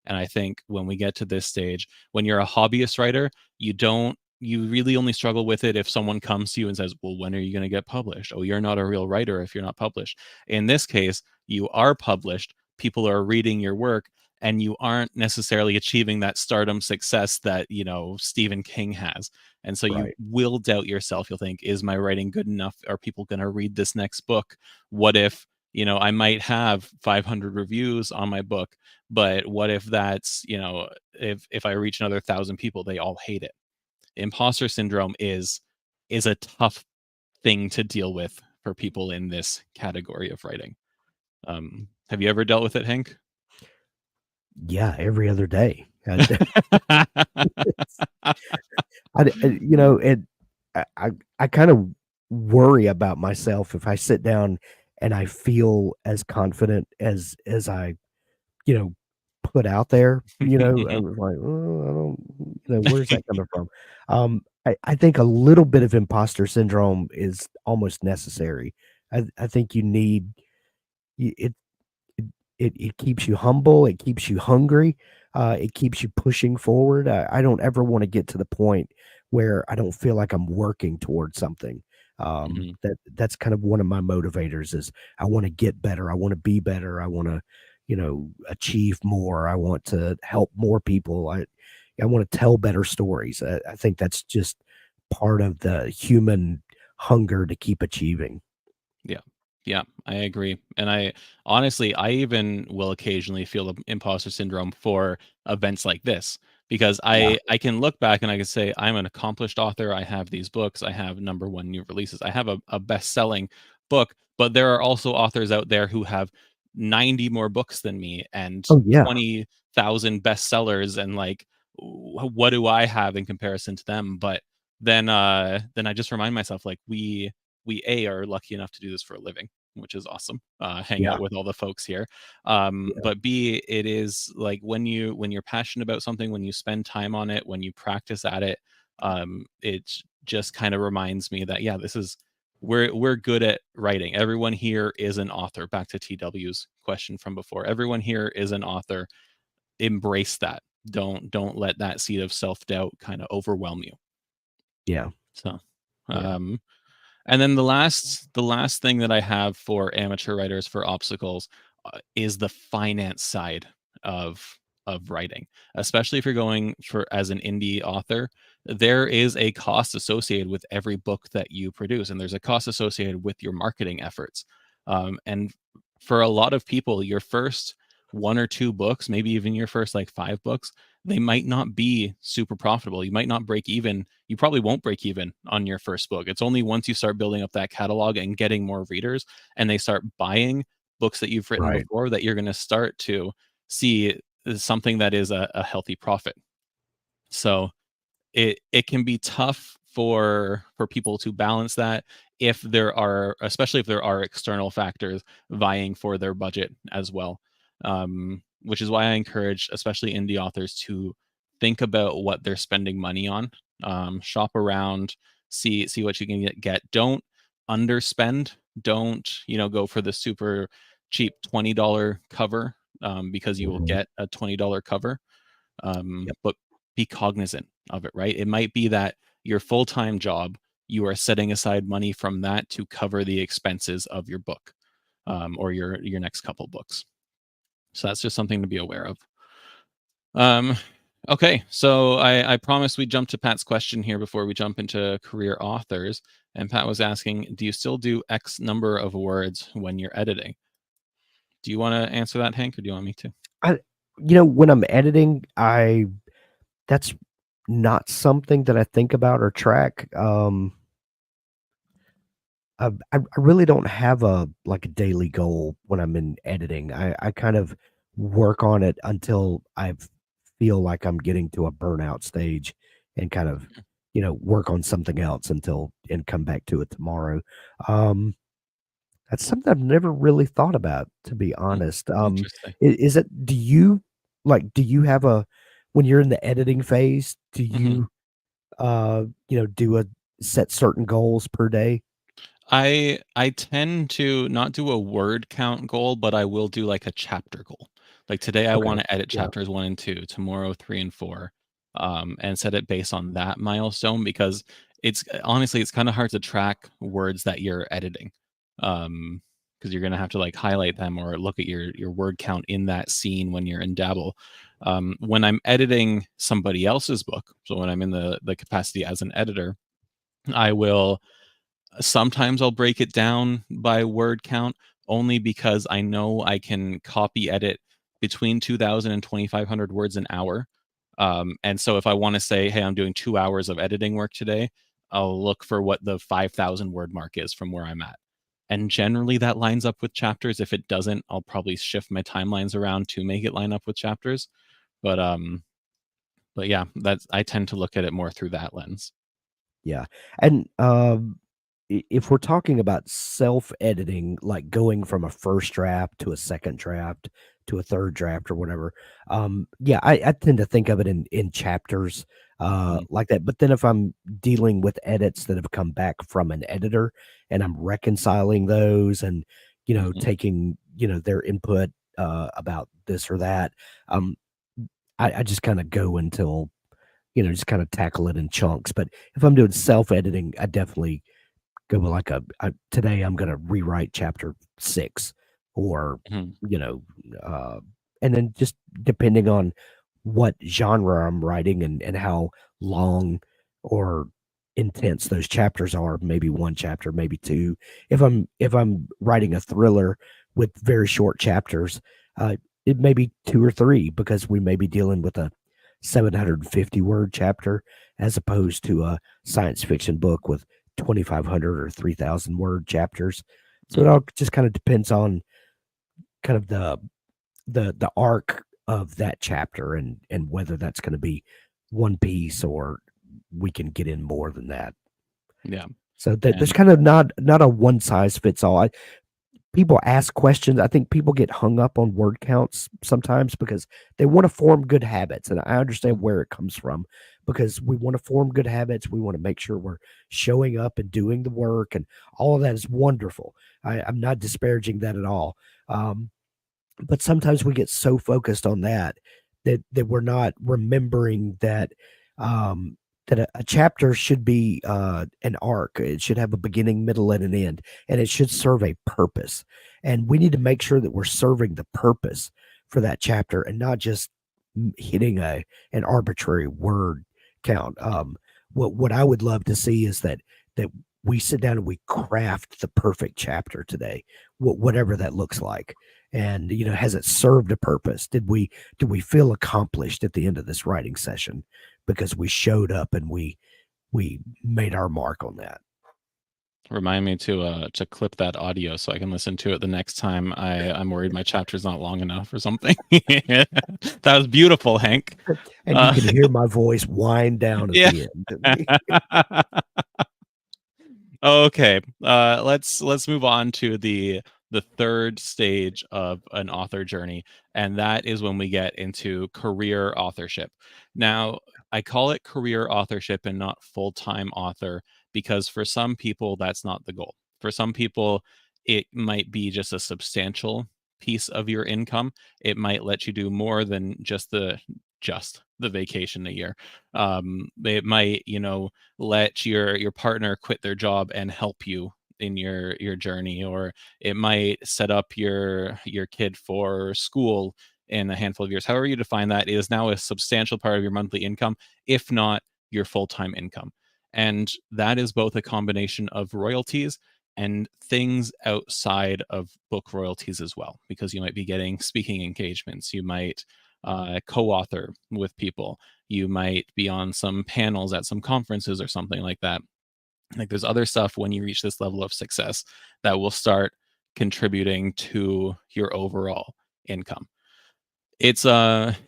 And I think when we get to this stage, when you're a hobbyist writer, you really only struggle with it if someone comes to you and says, "Well, when are you going to get published? Oh, you're not a real writer if you're not published." In this case, you are published, people are reading your work, and you aren't necessarily achieving that stardom success that, Stephen King has. And so you Right. will doubt yourself. You'll think, "Is my writing good enough? Are people going to read this next book? What if, I might have 500 reviews on my book, but what if that's, if I reach another 1,000 people, they all hate it?" Imposter syndrome is a tough thing to deal with for people in this category of writing. Have you ever dealt with it, Hank? Yeah, every other day. And I kind of worry about myself if I sit down and I feel as confident as I, you know, put out there. I was like, oh, I don't, where's that coming from? I think a little bit of imposter syndrome is almost necessary. I think you need it. It keeps you humble, it keeps you hungry, it keeps you pushing forward. I don't ever wanna get to the point where I don't feel like I'm working towards something. Mhm. That's kind of one of my motivators is I wanna get better, I wanna be better, I wanna, achieve more, I want to help more people, I wanna tell better stories. I think that's just part of the human hunger to keep achieving. Yeah. Yeah, I agree. And I even will occasionally feel imposter syndrome for events like this because Yeah. I can look back and I can say I'm an accomplished author. I have these books. I have number one new releases. I have a best-selling book, but there are also authors out there who have 90 more books than me and Oh, yeah. 20,000 bestsellers and like what do I have in comparison to them? But then I just remind myself like we are lucky enough to do this for a living, which is awesome. Hang Yeah. out with all the folks here. Yeah. But B, it is like when you're passionate about something, when you spend time on it, when you practice at it, it just kind of reminds me that yeah, this is we're good at writing. Everyone here is an author. Back to TW's question from before. Everyone here is an author. Embrace that. Don't let that seed of self-doubt kind of overwhelm you. Yeah. So Yeah. um and then the last thing that I have for amateur writers for obstacles is the finance side of writing. Especially if you're going for as an indie author, there is a cost associated with every book that you produce, and there's a cost associated with your marketing efforts. And for a lot of people, your first one or two books, maybe even your first like five books, they might not be super profitable. You might not break even. You probably won't break even on your first book. It's only once you start building up that catalog and getting more readers and they start buying books that you've written Right. before that you're going to start to see something that is a healthy profit. So it can be tough for people to balance that if there are, especially if there are external factors vying for their budget as well. Which is why I encourage, especially indie authors, to think about what they're spending money on. Shop around, see what you can get. Don't underspend. Don't go for the super cheap $20 cover, because you will Mhm. get a $20 cover. Yep. But be cognizant of it, right? It might be that your full-time job, you are setting aside money from that to cover the expenses of your book, or your next couple books. So that's just something to be aware of. Okay, so I promised we'd jump to Pat's question here before we jump into career authors. And Pat was asking, do you still do X number of words when you're editing? Do you want to answer that, Hank, or do you want me to? I when I'm editing, that's not something that I think about or track. I really don't have a like a daily goal when I'm in editing. I kind of work on it until I feel like I'm getting to a burnout stage and kind of, work on something else until and come back to it tomorrow. Um, that's something I've never really thought about, to be Mm, honest. interesting. Is it, do you have when you're in the editing phase, do Mhm. you, do a set certain goals per day? I tend to not do a word count goal, but I will do like a chapter goal. Like today, I Okay. want to edit Yeah. chapters 1 and 2, tomorrow 3 and 4, and set it based on that milestone, because it's honestly it's kind of hard to track words that you're editing, because you're gonna have to like highlight them or look at your word count in that scene when you're in Dabble. When I'm editing somebody else's book, so when I'm in the capacity as an editor, I will sometimes I'll break it down by word count, only because I know I can copy edit between 2,000 and 2,500 words an hour. And so if I want to say, hey, I'm doing 2 hours of editing work today, I'll look for what the 5,000 word mark is from where I'm at. And generally that lines up with chapters. If it doesn't, I'll probably shift my timelines around to make it line up with chapters. But yeah, that's I tend to look at it more through that lens. Yeah. And, if we're talking about self-editing, like going from a first draft to a second draft to a third draft or whatever, yeah, I tend to think of it in chapters, Mhm, like that. But then if I'm dealing with edits that have come back from an editor and I'm reconciling those and, mhm, taking, their input, about this or that, um, I just kind of go until, just kind of tackle it in chunks. But if I'm doing self-editing, I definitely go with like today I'm gonna rewrite chapter 6 or, mhm, you know, uh, and then just depending on what genre I'm writing and how long or intense those chapters are, maybe 1 chapter, maybe 2. If I'm writing a thriller with very short chapters, it may be 2 or 3 because we may be dealing with a 750 word chapter as opposed to a science fiction book with 2,500 or 3,000 word chapters. So it mhm. all just kind of depends on kind of the arc of that chapter and whether that's going to be one piece or we can get in more than that. Yeah. So there's And kind of not a one size fits all. People ask questions. I think people get hung up on word counts sometimes because they want to form good habits. And I understand where it comes from because we want to form good habits. We want to make sure we're showing up and doing the work, and all of that is wonderful. I'm not disparaging that at all. Um, but sometimes we get so focused on that we're not remembering that that a chapter should be an arc. It should have a beginning, middle, and an end, and it should serve a purpose. And we need to make sure that we're serving the purpose for that chapter and not just hitting a an arbitrary word count. What I would love to see is that we sit down and we craft the perfect chapter today, whatever that looks like. And has it served a purpose? Did we feel accomplished at the end of this writing session because we showed up and we made our mark on that? Remind me to clip that audio so I can listen to it the next time I'm worried my chapter's not long enough or something. That was beautiful, Hank. And you can hear my voice wind down at Yeah. the end. Okay. Let's move on to the third stage of an author journey, and that is when we get into career authorship. Now, I call it career authorship and not full-time author because for some people that's not the goal. For some people, it might be just a substantial piece of your income. It might let you do more than just the vacation a year. It might, let your partner quit their job and help you in your journey, or it might set up your kid for school in a handful of years. However you define that, it is now a substantial part of your monthly income, if not your full-time income. And that is both a combination of royalties and things outside of book royalties as well, because you might be getting speaking engagements, you might co-author with people, you might be on some panels at some conferences or something like that. Like there's other stuff when you reach this level of success that will start contributing to your overall income. It's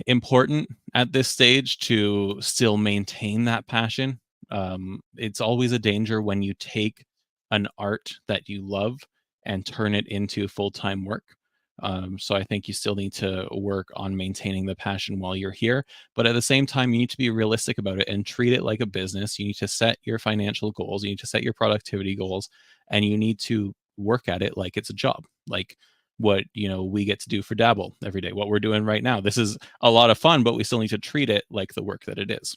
important at this stage to still maintain that passion. It's always a danger when you take an art that you love and turn it into full-time work. So I think you still need to work on maintaining the passion while you're here, but at the same time, you need to be realistic about it and treat it like a business. You need to set your financial goals, you need to set your productivity goals, and you need to work at it like it's a job. Like what we get to do for Dabble every day, what we're doing right now. This is a lot of fun, but we still need to treat it like the work that it is.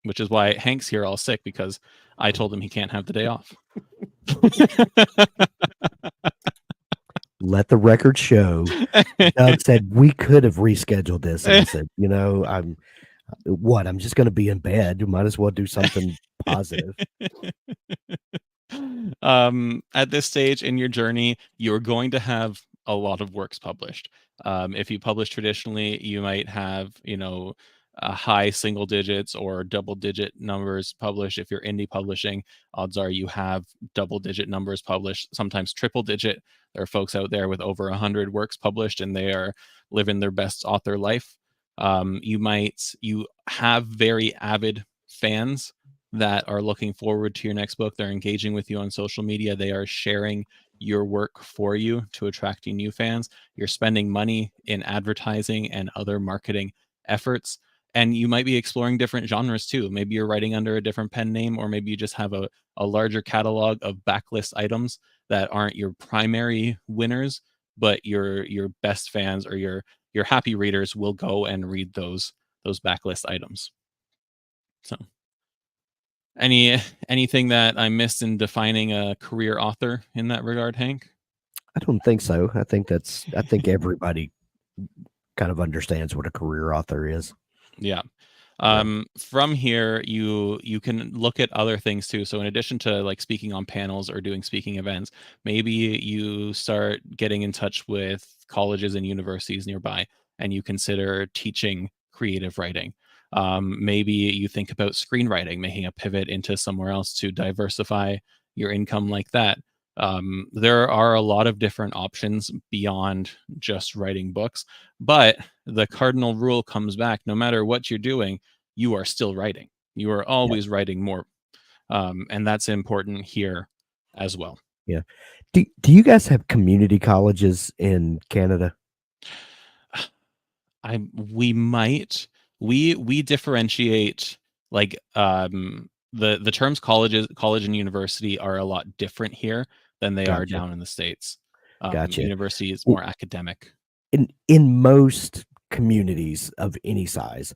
Which is why Hank's here all sick, because I told him he can't have the day off. Let the record show. Doug said we could have rescheduled this, and I said, I'm just going to be in bed. You might as well do something positive. At this stage in your journey, you're going to have a lot of works published. If you publish traditionally, you might have, high single digits or double digit numbers published. If you're indie publishing, odds are you have double digit numbers published, sometimes triple digit. There are folks out there with over 100 works published, and they are living their best author life. You have very avid fans that are looking forward to your next book. They're engaging with you on social media. They are sharing your work for you to attract you new fans. You're spending money in advertising and other marketing efforts. And you might be exploring different genres too. Maybe you're writing under a different pen name, or maybe you just have a larger catalog of backlist items that aren't your primary winners, but your best fans or your happy readers will go and read those backlist items. So anything that I missed in defining a career author in that regard, Hank? I don't think so. I think everybody kind of understands what a career author is. Yeah. Yeah. From here, you can look at other things too. So in addition to like speaking on panels or doing speaking events, maybe you start getting in touch with colleges and universities nearby, and you consider teaching creative writing. Maybe you think about screenwriting, making a pivot into somewhere else to diversify your income like that. There are a lot of different options beyond just writing books, but the cardinal rule comes back: no matter what you're doing, you are still writing. You are Yeah. always writing more. And that's important here as well. Yeah. Do you guys have community colleges in Canada? We might we differentiate, like, the terms college and university are a lot different here than they are Gotcha. down in the States. Gotcha. University is W more academic. in most communities of any size,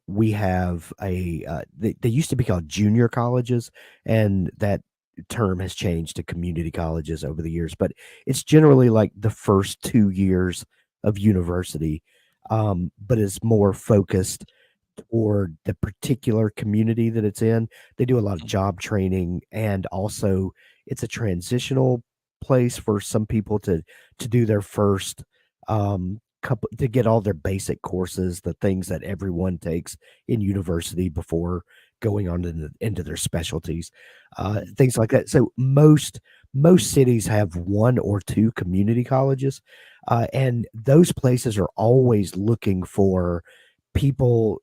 we have they used to be called junior colleges, and that term has changed to community colleges over the years, but it's generally like the first 2 years of university, but it's more focused toward the particular community that it's in. They do a lot of job training, and also it's a transitional place for some people to do their first couple to get all their basic courses, the things that everyone takes in university before going on into their specialties, things like that. So most cities have one or two community colleges, and those places are always looking for people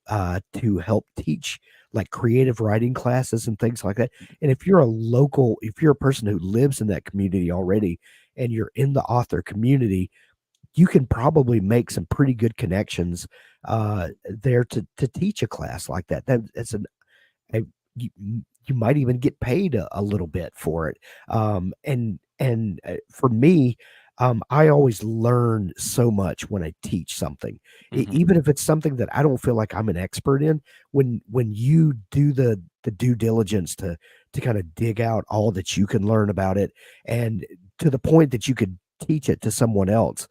to help teach like creative writing classes and things like that. And if you're a person who lives in that community already and you're in the author community, you can probably make some pretty good connections there to teach a class like that. That's a you, you might even get paid a little bit for it. And for me, I always learn so much when I teach something, Hmm. even if it's something that I don't feel like I'm an expert in. When you do the due diligence to kind of dig out all that you can learn about it, and to the point that you could teach it to someone else,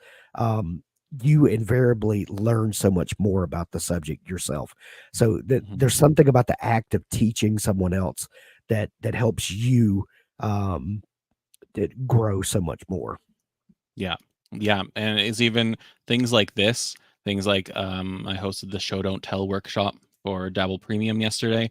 you invariably learn so much more about the subject yourself. So that Hmm. there's something about the act of teaching someone else that helps you um, that grow so much more. Yeah. Yeah, and it's even things like this, things like, I hosted the Show Don't Tell workshop for Dabble Premium yesterday.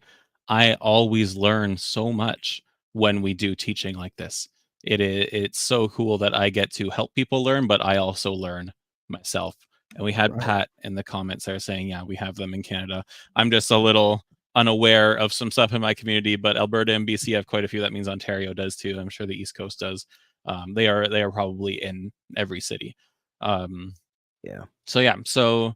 I always learn so much when we do teaching like this. It's so cool that I get to help people learn, but I also learn myself. And we had Right. Pat in the comments there saying, "Yeah, we have them in Canada." I'm just a little unaware of some stuff in my community, but Alberta and BC have quite a few. That means Ontario does too. I'm sure the East Coast does. They are probably in every city. Um, Yeah. so yeah, so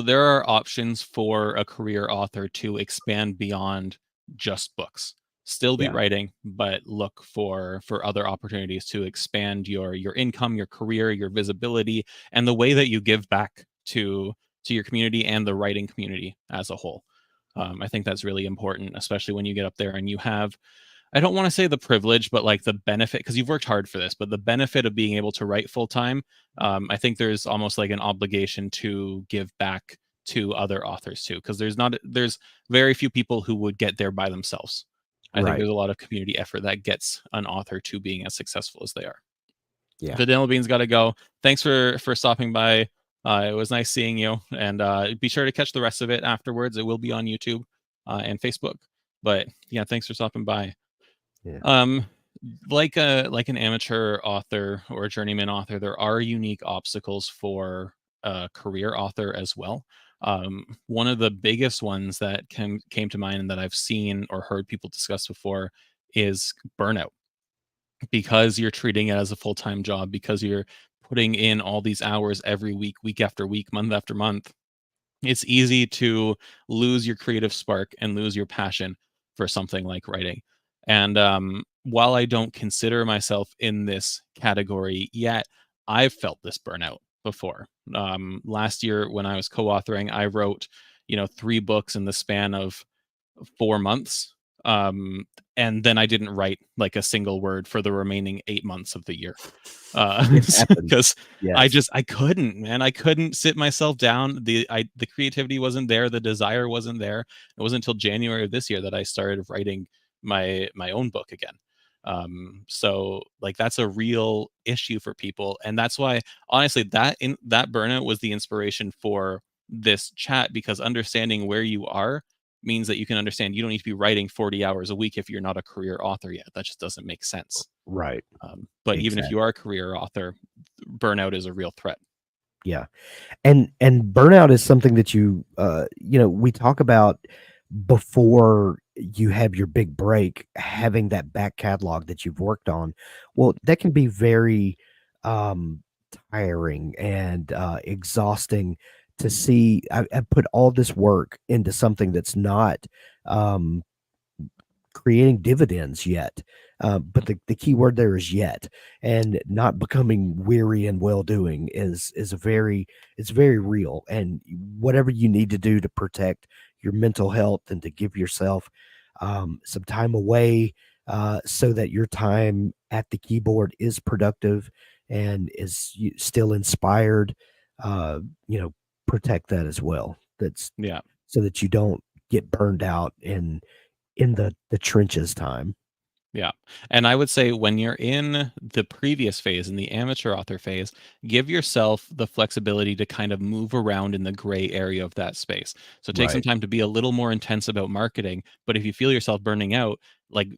there are options for a career author to expand beyond just books. Still be Yeah. writing, but look for other opportunities to expand your income, your career, your visibility, and the way that you give back to your community and the writing community as a whole. I think that's really important, especially when you get up there and you have, I don't want to say the privilege, but like the benefit, because you've worked hard for this, but the benefit of being able to write full time, I think there's almost like an obligation to give back to other authors too, because there's very few people who would get there by themselves. I think Right. there's a lot of community effort that gets an author to being as successful as they are. Yeah. Vanilla Bean's got to go. Thanks for stopping by. It was nice seeing you, and be sure to catch the rest of it afterwards. It will be on YouTube and Facebook. But yeah, thanks for stopping by. Yeah. Um, like an amateur author or a journeyman author, there are unique obstacles for a career author as well. One of the biggest ones that came to mind and that I've seen or heard people discuss before is burnout, because you're treating it as a full-time job, because you're putting in all these hours every week, week after week, month after month. It's easy to lose your creative spark and lose your passion for something like writing. And while I don't consider myself in this category yet, I've felt this burnout before. Last year, when I was co-authoring, I wrote, 3 books in the span of 4 months. Um, and then I didn't write like a single word for the remaining 8 months of the year. It happens. Because Yes. I couldn't, man. I couldn't sit myself down. The creativity wasn't there. The desire wasn't there. It wasn't until January of this year that I started writing my own book again. So like that's a real issue for people, and that's why honestly that burnout was the inspiration for this chat, because understanding where you are means that you can understand you don't need to be writing 40 hours a week if you're not a career author yet. That just doesn't make sense. Right. But even if you Exactly. are a career author, burnout is a real threat. Yeah. And burnout is something that we talk about before you have your big break, having that back catalog that you've worked on. Well, that can be very um tiring and exhausting to see. I put all this work into something that's not um creating dividends yet. But the key word there is yet, and not becoming weary and well doing is a very it's very real. And whatever you need to do to protect your mental health and to give yourself some time away, so that your time at the keyboard is productive and still inspired, uh, you know, protect that as well. That's Yeah. so that you don't get burned out in the trenches time. Yeah. And I would say when you're in the previous phase, in the amateur author phase, give yourself the flexibility to kind of move around in the gray area of that space. So take some Right. time to be a little more intense about marketing. But if you feel yourself burning out, like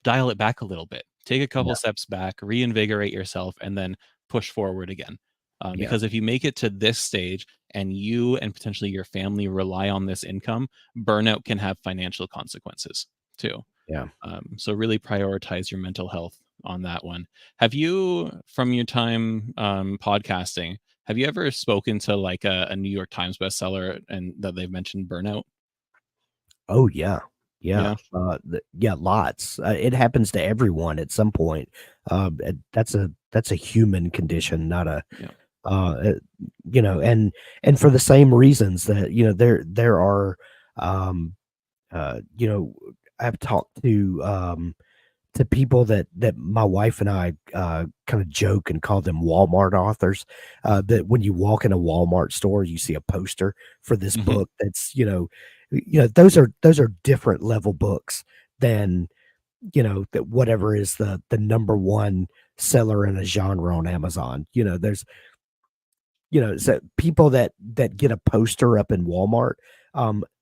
dial it back a little bit. Take a couple Yeah. steps back, reinvigorate yourself, and then push forward again. Yeah. Because if you make it to this stage and you and potentially your family rely on this income, burnout can have financial consequences too. Yeah. So really prioritize your mental health on that one. Have you, from your time podcasting, have you ever spoken to like a New York Times bestseller and that they've mentioned burnout? Oh, yeah. Yeah. Yeah, Yeah, lots. It happens to everyone at some point. That's a human condition, not a yeah, uh, uh, and for the same reasons that, there are, um, you know, I've talked to people that my wife and I, kinda joke and call them Walmart authors, that when you walk in a Walmart store, you see a poster for this hmm, book that's, those are different level books than, that whatever is the number 1 seller in a genre on Amazon. So people that get a poster up in Walmart,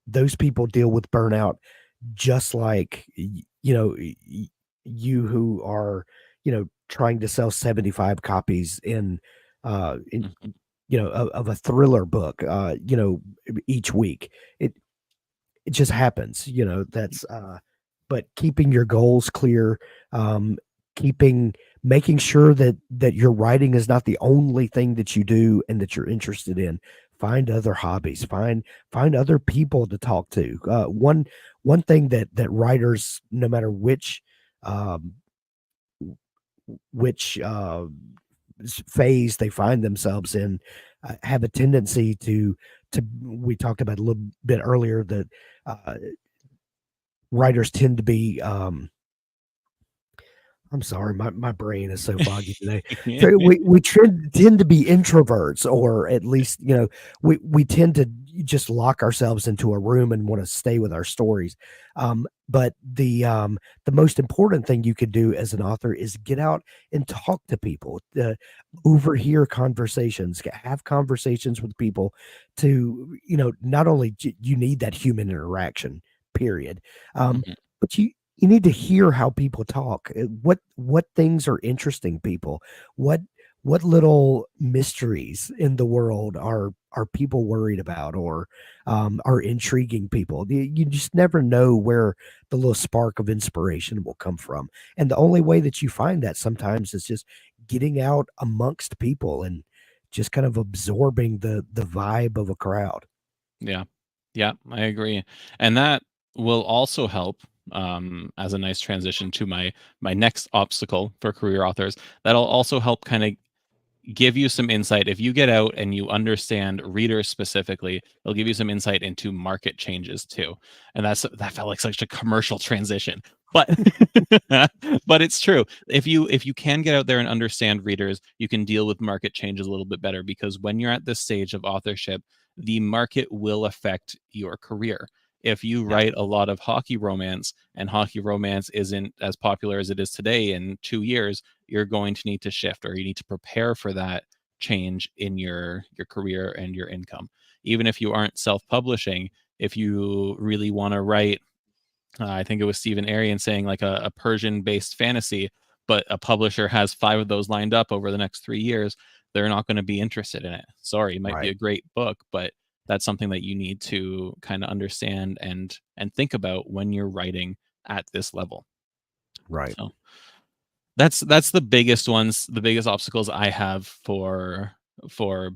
those people deal with burnout just like you who are trying to sell 75 copies in hmm, of a thriller book each week. It just happens, that's but keeping your goals clear, um, keeping making sure that your writing is not the only thing that you do and that you're interested in. Find other hobbies, find other people to talk to. One thing that writers, no matter um, which phase they find themselves in, have a tendency to we talked about a little bit earlier that uh, writers tend to be, I'm sorry, my brain is so foggy today. So we tend to be introverts, or at least, we tend to just lock ourselves into a room and want to stay with our stories. But the most important thing you could do as an author is get out and talk to people, overhear conversations, have conversations with people to, not only you need that human interaction, period. hmm, But you need to hear how people talk. What things are interesting people? What what little mysteries in the world are people worried about, or are intriguing people? You just never know where the little spark of inspiration will come from. And the only way that you find that sometimes is just getting out amongst people and just kind of absorbing the vibe of a crowd. yeah. Yeah, I agree. And that will also help as a nice transition to my next obstacle for career authors. That'll also help kind of give you some insight. If you get out and you understand readers specifically, it'll give you some insight into market changes too. And that felt like such a commercial transition. But but it's true. If you can get out there and understand readers, you can deal with market changes a little bit better, because when you're at this stage of authorship, the market will affect your career. If you Yeah, write a lot of hockey romance and hockey romance isn't as popular as it is today in 2 years, you're going to need to shift, or you need to prepare for that change in your career and your income. Even if you aren't self-publishing, if you really want to write, I think it was Stephen Arion saying like a Persian based fantasy, but a publisher has 5 of those lined up over the next 3 years, they're not going to be interested in it. Sorry, it might be right, a great book, but that's something that you need to kind of understand and think about when you're writing at this level. right, So that's the biggest ones, the biggest obstacles I have for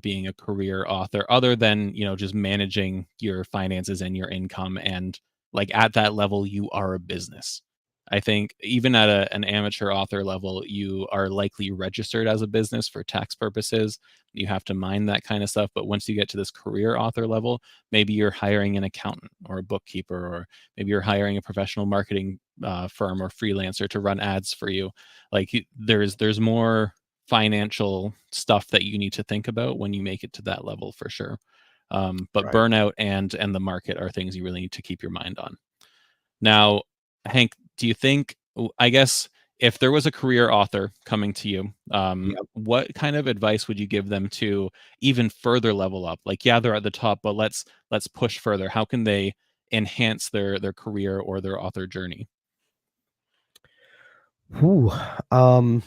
being a career author, other than, just managing your finances and your income, and like at that level you are a business. I think even at an amateur author level, you are likely registered as a business for tax purposes. You have to mind that kind of stuff. But once you get to this career author level, maybe you're hiring an accountant or a bookkeeper, or maybe you're hiring a professional marketing firm or freelancer to run ads for you. Like there's more financial stuff that you need to think about when you make it to that level for sure. But right. burnout and the market are things you really need to keep your mind on. Now, Hank, do you think I guess if there was a career author coming to you, Yeah. what kind of advice would you give them to even further level up? Like, yeah, they're at the top, but let's push further. How can they enhance their career or their author journey? Whew, um,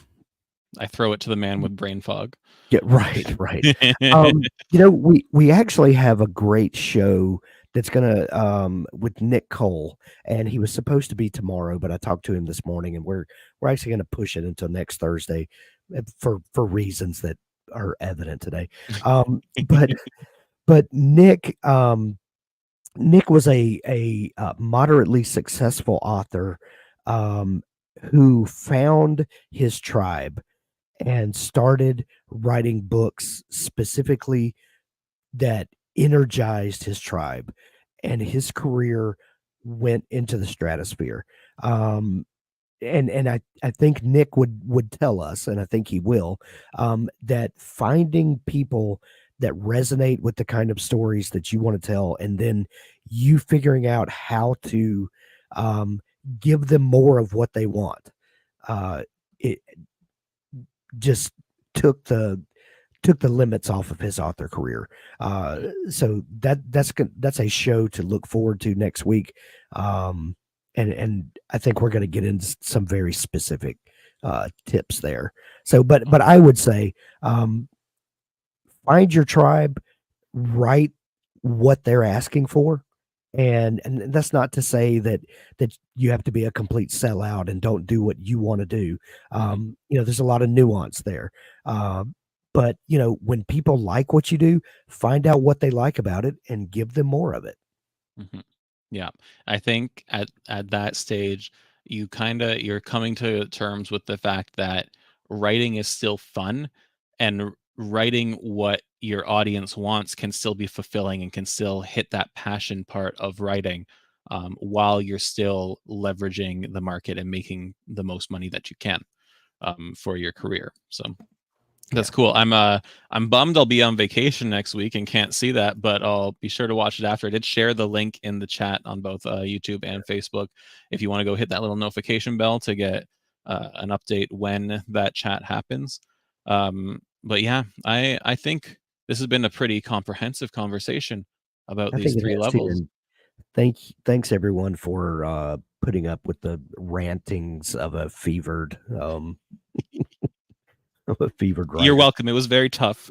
I throw it to the man with brain fog. yeah, right, right. We actually have a great show that's gonna with Nick Cole, and he was supposed to be tomorrow, but I talked to him this morning, and we're actually gonna push it until next Thursday for reasons that are evident today. But Nick was a moderately successful author um, who found his tribe and started writing books specifically that energized his tribe, and his career went into the stratosphere. Um, and I think Nick would tell us, and I think he will, that finding people that resonate with the kind of stories that you want to tell, and then you figuring out how to um, give them more of what they want, it just took the took the limits off of his author career. So that's a show to look forward to next week. And I think we're going to get into some very specific tips there. So, but I would say find your tribe, write what they're asking for. And that's not to say that you have to be a complete sellout and don't do what you want to do. Mhm. There's a lot of nuance there. But when people like what you do, find out what they like about it and give them more of it. Mhm. Yeah. I think at that stage, you're coming to terms with the fact that writing is still fun, and writing what your audience wants can still be fulfilling and can still hit that passion part of writing, while you're still leveraging the market and making the most money that you can, for your career. So that's Yeah, cool. I'm bummed I'll be on vacation next week and can't see that, but I'll be sure to watch it after. I did share the link in the chat on both YouTube and Facebook if you want to go hit that little notification bell to get an update when that chat happens. But yeah, I think this has been a pretty comprehensive conversation about I these think it three has too. levels. And thanks everyone for putting up with the rantings of a fevered of a fevered You're writer. welcome. It was very tough.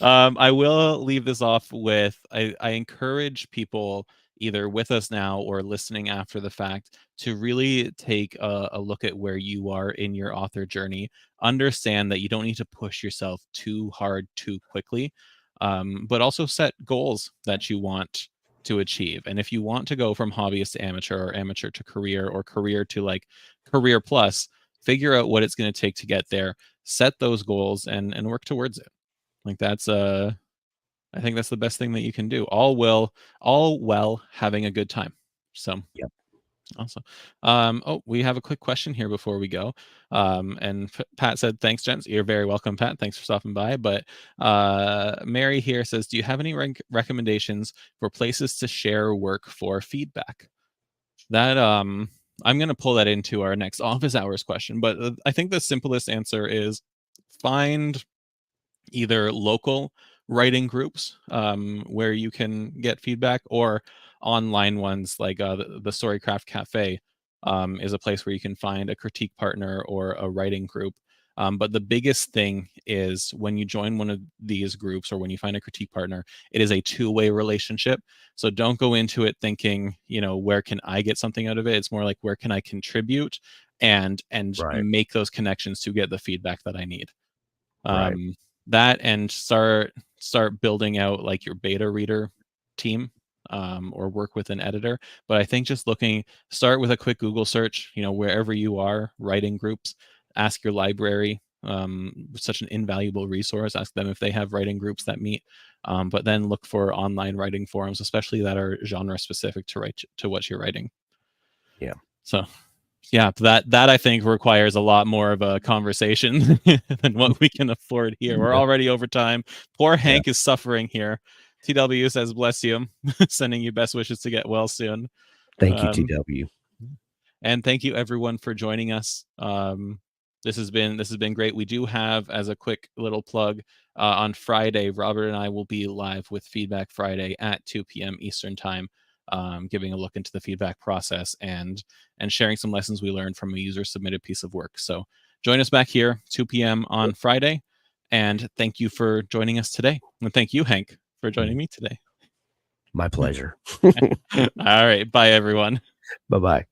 I will leave this off with I encourage people either with us now or listening after the fact to really take a look at where you are in your author journey. Understand that you don't need to push yourself too hard too quickly, but also set goals that you want to achieve. And if you want to go from hobbyist to amateur, or amateur to career, or career to like career plus, figure out what it's going to take to get there, set those goals, and work towards it. Like that's I think that's the best thing that you can do. All well having a good time. So Yep. awesome. Oh, we have a quick question here before we go. And Pat said, "Thanks, gents. You're very welcome, Pat. Thanks for stopping by." But Mary here says, "Do you have any recommendations for places to share work for feedback?" That I'm going to pull that into our next office hours question, but I think the simplest answer is find either local writing groups, where you can get feedback, or online ones like the Storycraft Cafe, is a place where you can find a critique partner or a writing group. But the biggest thing is when you join one of these groups or when you find a critique partner, it is a two-way relationship. So don't go into it thinking, where can I get something out of it? It's more like where can I contribute and Right. make those connections to get the feedback that I need. Right. um, that and start building out like your beta reader team, or work with an editor. But I think just start with a quick Google search, wherever you are, writing groups, ask your library, such an invaluable resource, ask them if they have writing groups that meet, but then look for online writing forums, especially that are genre specific to what you're writing. Yeah. So yeah, that I think requires a lot more of a conversation than what we can afford here. We're Yeah. already over time. Poor Yeah. Hank is suffering here. TW says, "Bless you." Sending you best wishes to get well soon. Thank you, TW. And thank you everyone for joining us. This has been great. We do have, as a quick little plug, on Friday, Robert and I will be live with Feedback Friday at 2 p.m. Eastern Time, giving a look into the feedback process and sharing some lessons we learned from a user-submitted piece of work. So join us back here, 2 p.m. on Friday. And thank you for joining us today. And thank you, Hank, for joining me today. My pleasure. All right. Bye, everyone. Bye-bye.